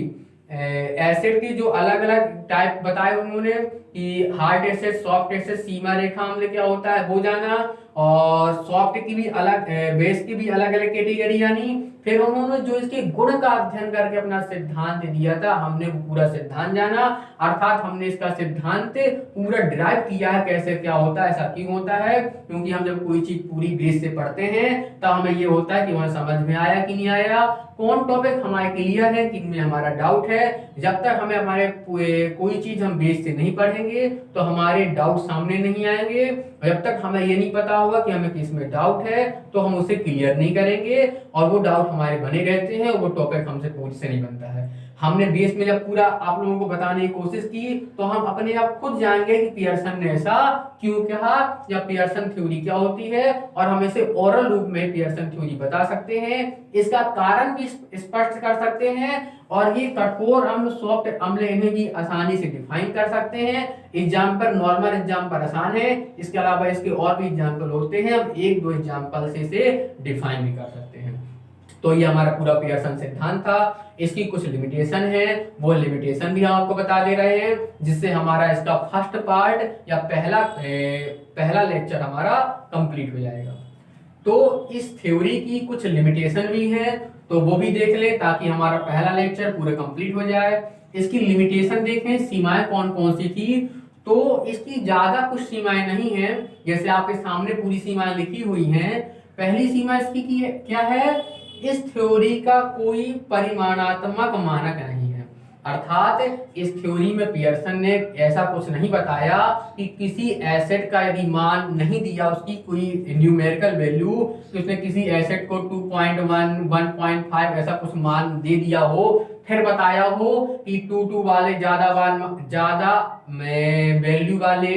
एसिड की जो अलग अलग टाइप बताए उन्होंने कि हार्ड एसिड सॉफ्ट एसिड सीमा रेखा अम्ल क्या होता है वो जाना और सॉफ्ट की भी अलग बेस की भी अलग अलग कैटेगरी जानी। फिर उन्होंने जो इसके गुण का अध्ययन करके अपना सिद्धांत दिया था हमने वो पूरा सिद्धांत जाना। अर्थात हमने इसका सिद्धांत पूरा डिराइव किया है कैसे क्या होता है। ऐसा क्यों होता है? क्योंकि हम जब कोई चीज पूरी बेस से पढ़ते हैं तब हमें ये होता है कि वहां समझ में आया कि नहीं आया, कौन टॉपिक हमारे क्लियर है, किन में हमारा डाउट है। जब तक हमें हमारे कोई चीज हम बेस से नहीं पढ़ेंगे तो हमारे डाउट सामने नहीं आएंगे। जब तक हमें ये नहीं पता होगा कि हमें किस में डाउट है तो हम उसे क्लियर नहीं करेंगे और वो डाउट हमारे बने रहते हैं, वो टॉपिक हमसे पूरी से नहीं बनता है। हमने बेस में जब पूरा आप लोगों को बताने की कोशिश की तो हम अपने आप खुद जानेंगे कि पियर्सन ने ऐसा क्यों कहा या पियर्सन थ्योरी क्या होती है और हम इसे ओरल रूप में पियर्सन थ्योरी बता सकते हैं, इसका कारण भी स्पष्ट कर सकते हैं और ये कठोर अम्ल सॉफ्ट अम्ल इन्हें भी आसानी से डिफाइन कर सकते हैं। एग्जाम्पल नॉर्मल एग्जाम्पल आसान है, इसके अलावा इसके और भी एग्जाम्पल होते हैं, हम एक दो एग्जाम्पल से इसे डिफाइन भी कर सकते हैं। तो ये हमारा पूरा पियर्सन सिद्धांत था। इसकी कुछ लिमिटेशन है, वो लिमिटेशन भी हम आपको बता दे रहे हैं जिससे हमारा इसका फर्स्ट पार्ट या पहला लेक्चर हमारा कंप्लीट हो जाएगा। तो इस थ्योरी की कुछ लिमिटेशन भी है तो वो भी देख ले ताकि हमारा पहला लेक्चर पूरा कंप्लीट हो जाए। इसकी लिमिटेशन देखें, सीमाएं कौन कौन सी थी। तो इसकी ज्यादा कुछ सीमाएं नहीं है, जैसे आपके सामने पूरी सीमाएं लिखी हुई हैं। पहली सीमा इसकी क्या है? इस थ्योरी का कोई परिमाणात्मक मानक नहीं है। अर्थात इस थ्योरी में पियर्सन ने ऐसा कुछ नहीं बताया कि किसी एसिड का यदि मान नहीं दिया उसकी कोई न्यूमेरिकल वैल्यू तो उसने किसी एसिड को 2.1 1.5 ऐसा कुछ मान दे दिया हो फिर बताया हो कि 2 वाले ज्यादा वैल्यू वाले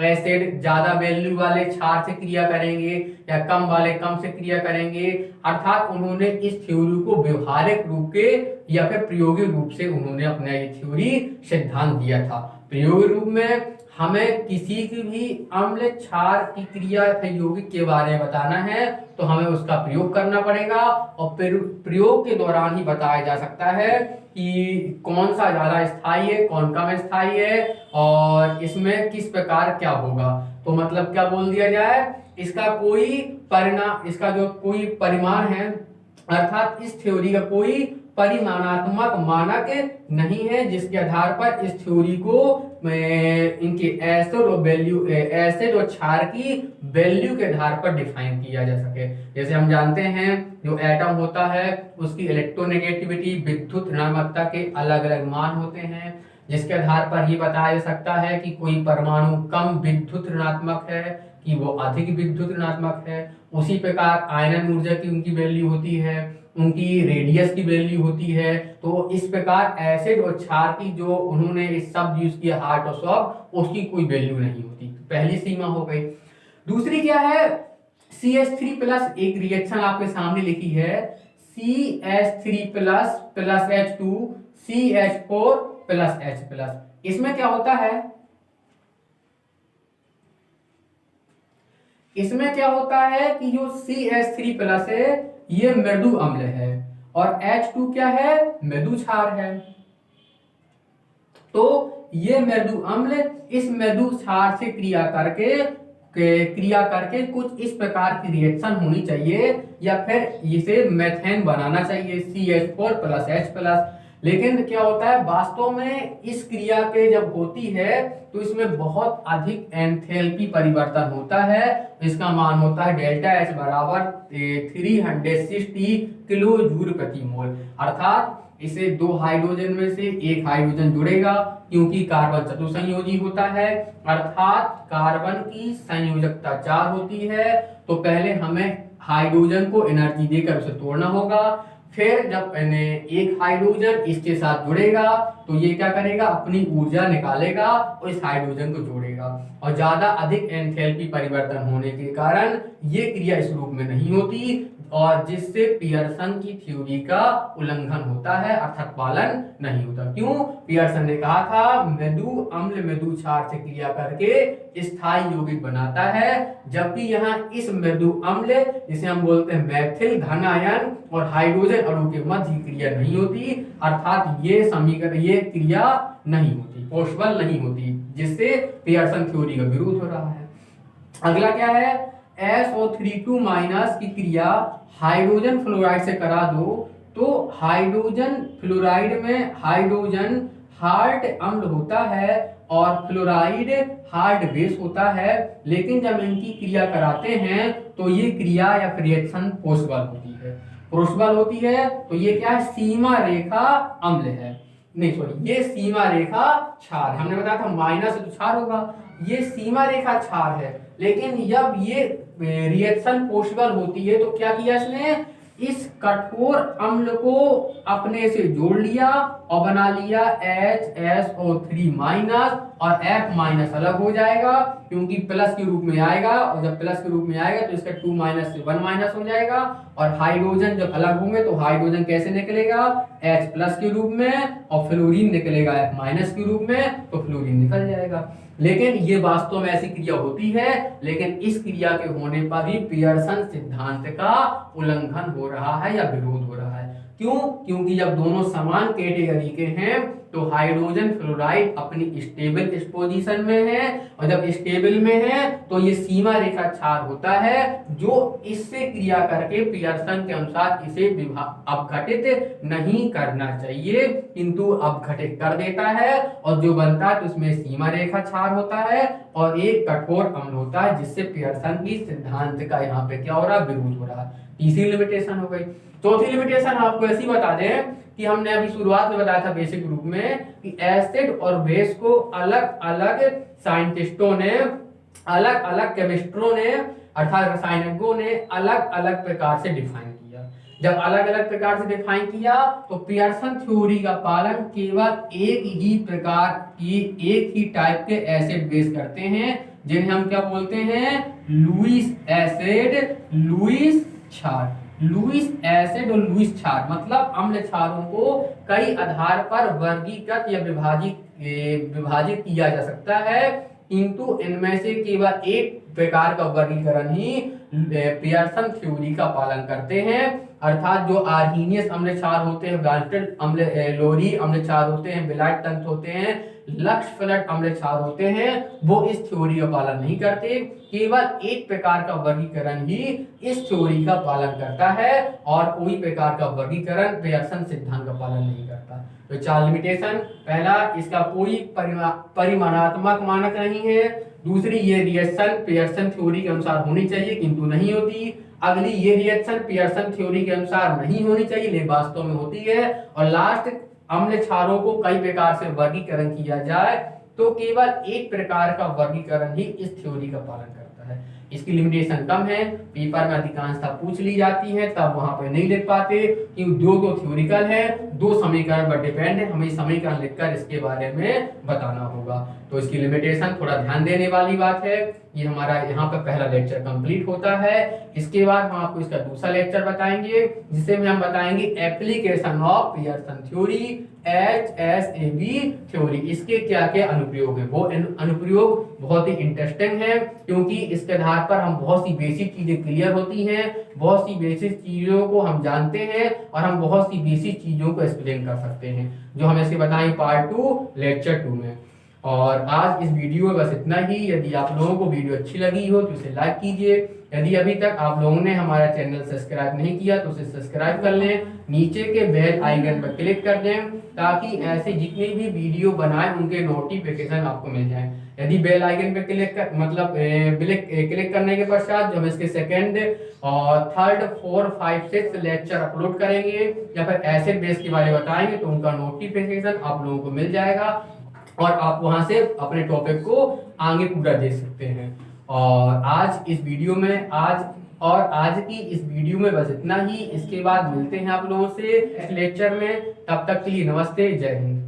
एसिड ज्यादा वैल्यू वाले क्षार से क्रिया करेंगे या कम वाले कम से क्रिया करेंगे। अर्थात उन्होंने इस थ्योरी को व्यवहारिक रूप के या फिर प्रायोगिक रूप से उन्होंने अपना ये थ्योरी सिद्धांत दिया था। प्रायोगिक रूप में हमें किसी की भी अम्ल क्षार की क्रिया यौगिक के बारे में बताना है तो हमें उसका प्रयोग करना पड़ेगा, और प्रयोग के दौरान ही बताया जा सकता है कि कौन सा ज्यादा स्थायी है, कौन कम स्थायी है, और इसमें किस प्रकार क्या होगा। तो मतलब क्या बोल दिया जाए, इसका कोई परिणाम, इसका जो कोई परिमाण है, अर्थात इस थ्योरी का कोई परिमाणात्मक मानक नहीं है जिसके आधार पर इस थ्योरी को इनके एसिड और क्षार की वैल्यू के आधार पर डिफाइन किया जा सके। जैसे हम जानते हैं जो एटम होता है उसकी इलेक्ट्रोनेगेटिविटी, विद्युत ऋणात्मकता के अलग अलग मान होते हैं, जिसके आधार पर ये बताया जा सकता है कि कोई परमाणु कम विद्युत ऋणात्मक है कि वो अधिक विद्युत ऋणात्मक है। उसी प्रकार आयनन ऊर्जा की उनकी वैल्यू होती है, उनकी रेडियस की वैल्यू होती है। तो इस प्रकार एसिड और क्षार की जो उन्होंने इस शब्द यूज किया हार्ट और सॉफ्ट, उसकी कोई वैल्यू नहीं होती। पहली सीमा हो गई। दूसरी क्या है, CH3 प्लस, एक रिएक्शन आपके सामने लिखी है CH3 plus plus H2 CH4 plus H plus. इसमें क्या होता है, इसमें क्या होता है कि जो CH3 प्लस है ये मृदु अम्ल है और H2 क्या है, मृदु क्षार है। तो ये मृदु अम्ल इस मृदु क्षार से क्रिया करके कुछ इस प्रकार की रिएक्शन होनी चाहिए या फिर इसे मेथेन बनाना चाहिए CH4 प्लस H प्लस। लेकिन क्या होता है वास्तव में इस क्रिया के जब होती है तो इसमें बहुत अधिक एंथैल्पी परिवर्तन होता है। इसका मान होता है डेल्टा H बराबर 360 किलो जूल प्रति मोल। अर्थात इसे दो हाइड्रोजन में से एक हाइड्रोजन जुड़ेगा क्योंकि कार्बन चतुसंयोजी होता है, अर्थात कार्बन की संयोजकता 4 होती है। तो पहले हमें हाइड्रोजन को एनर्जी देकर उसे तोड़ना होगा, फिर जब एक हाइड्रोजन इसके साथ जुड़ेगा तो ये क्या करेगा, अपनी ऊर्जा निकालेगा और इस हाइड्रोजन को जोड़ेगा, और ज्यादा अधिक एंथैल्पी परिवर्तन होने के कारण ये क्रिया इस रूप में नहीं होती और जिससे पियर्सन की थ्योरी का उल्लंघन होता है, अर्थात पालन नहीं होता। क्यों, पियर्सन ने कहा था मृदु अम्ल मृदु क्षार से क्रिया करके स्थायी यौगिक बनाता है, जबकि यहाँ इस मृदु अम्ल जिसे हम बोलते हैं मैथिल धन आयन और हाइड्रोजन अणु के मध्य क्रिया नहीं होती, अर्थात ये समीकरण ये क्रिया नहीं होती, पॉसिबल नहीं होती, जिससे पियर्सन थ्योरी का विरोध हो रहा है। अगला क्या है, SO3 माइनस की क्रिया हाइड्रोजन फ्लोराइड से करा दो तो हाइड्रोजन फ्लोराइड में हाइड्रोजन हार्ड अम्ल होता है और फ्लोराइड हार्ड बेस होता है, लेकिन जब इनकी क्रिया कराते हैं तो ये क्रिया या रिएक्शन पॉसिबल होती है। पॉसिबल होती है तो ये क्या है, सीमा रेखा अम्ल है, नहीं सॉरी ये सीमा रेखा क्षार। हमने बताया था माइनस तो क्षार होगा, ये सीमा रेखा क्षार है। लेकिन जब ये रिएक्शन पॉसिबल होती है तो क्या किया इसने, इस कठोर अम्ल को अपने से जोड़ लिया और बना लिया HSO3 माइनस, और F माइनस अलग हो जाएगा क्योंकि प्लस के रूप में आएगा, और जब प्लस के रूप में आएगा तो इसका 2 माइनस से 1 माइनस हो जाएगा, और हाइड्रोजन जब अलग होंगे तो हाइड्रोजन कैसे निकलेगा, H प्लस के रूप में, और फ्लोरीन निकलेगा F माइनस के रूप में, तो फ्लोरीन निकल जाएगा। लेकिन ये वास्तव में ऐसी क्रिया होती है, लेकिन इस क्रिया के होने पर भी पियर्सन सिद्धांत का उल्लंघन हो रहा है या विरोध हो रहा है। क्यों, क्योंकि जब दोनों समान कैटेगरी के हैं तो हाइड्रोजन फ्लोराइड अपनी स्टेबल पोजीशन में है, और जब स्टेबल में है तो ये सीमा रेखा क्षार होता है जो इससे क्रिया करके पियर्सन के अनुसार इसे अपघटित नहीं करना चाहिए, किंतु अपघटित कर देता है, और जो बनता है तो उसमें सीमा रेखा क्षार होता है और एक कठोर अम्ल होता है, जिससे पियर्सन की सिद्धांत का यहाँ पे क्या हो रहा है, विरोध हो रहा है। तीसरी लिमिटेशन हो गई। चौथी लिमिटेशन आपको ऐसी बता दें कि हमने अभी शुरुआत में बताया था बेसिक ग्रुप में कि एसिड और बेस को अलग अलग साइंटिस्टों ने, अलग अलग केमिस्ट्रों ने, अर्थात रसायनज्ञों ने अलग अलग प्रकार से डिफाइन किया। जब अलग अलग प्रकार से डिफाइन किया तो पियर्सन थ्योरी का पालन केवल एक ही प्रकार की, एक ही टाइप के एसिड बेस करते हैं, जिन्हें हम क्या बोलते हैं, लुईस एसिड, लुईस क्षार। लुईस एसिड और लुईस क्षार मतलब अम्ल क्षारों को कई आधार पर वर्गीकृत या विभाजित किया जा सकता है, किंतु इनमें से केवल एक प्रकार का वर्गीकरण ही पियर्सन थ्योरी का पालन करते हैं, अर्थात जो आर्हीनियस अम्ल क्षार होते हैं, ब्रांटन अम्ल लोरी अम्ल क्षार होते हैं, बिलाइट तंत्र होते हैं, लक्ष्य फलट अम्ल क्षार होते हैं, वो इस थ्योरी का पालन नहीं करते। केवल एक प्रकार का वर्गीकरण ही इस थ्योरी का पालन करता है और कोई प्रकार का वर्गीकरण पियर्सन सिद्धांत का पालन नहीं करता। तो 4 लिमिटेशन, पहला, इसका कोई परिमाणात्मक मानक नहीं है। दूसरी, ये रिएक्शन पियर्सन थ्योरी के अनुसार होनी चाहिए किंतु नहीं होती। अगली, ये रिएक्शन पियर्सन थ्योरी के अनुसार नहीं होनी चाहिए लेकिन वास्तव में होती है। और लास्ट, अम्ल क्षारों को कई प्रकार से वर्गीकरण किया जाए तो केवल एक प्रकार का वर्गीकरण ही इस थ्योरी का पालन करता है। इसकी लिमिटेशन कम है, पेपर में अधिकांशतः पूछ ली जाती है, तब वहां पे नहीं लिख पाते क्योंकि दो थ्योरिकल है, 2 समीकरण पर डिपेंड है, हमें समीकरण लिखकर इसके बारे में बताना होगा। तो इसकी लिमिटेशन थोड़ा ध्यान देने वाली बात है। ये हमारा यहाँ पे पहला लेक्चर कंप्लीट होता है। इसके बाद हम आपको इसका दूसरा लेक्चर बताएंगे जिससे में हम बताएंगे application of Pearson theory, HSAB theory. इसके क्या क्या अनुप्रयोग है, वो अनुप्रयोग बहुत ही इंटरेस्टिंग है क्योंकि इसके आधार पर हम बहुत सी बेसिक चीजें क्लियर होती हैं, बहुत सी बेसिक चीजों को हम जानते हैं और हम बहुत सी बेसिक चीजों को एक्सप्लेन कर सकते हैं, जो हम ऐसे बताएंगे पार्ट 2 लेक्चर 2 में। और आज इस वीडियो में बस इतना ही। यदि आप लोगों को वीडियो अच्छी लगी हो तो इसे लाइक कीजिए। यदि अभी तक आप लोगों ने हमारा चैनल सब्सक्राइब नहीं किया तो उसे सब्सक्राइब कर लें, नीचे के बेल आइकन पर क्लिक कर दें ताकि ऐसे जितने भी वीडियो बनाए उनके नोटिफिकेशन आपको मिल जाए। यदि बेल आइकन पर क्लिक करने के पश्चात जो हम इसके सेकंड और थर्ड 4, 5, 6 लेक्चर अपलोड करेंगे या फिर एसिड बेस के बारे में बताएंगे तो उनका नोटिफिकेशन आप लोगों को मिल जाएगा और आप वहां से अपने टॉपिक को आगे पूरा देख सकते हैं। और आज की इस वीडियो में बस इतना ही। इसके बाद मिलते हैं आप लोगों से लेक्चर में, तब तक के लिए नमस्ते, जय हिंद।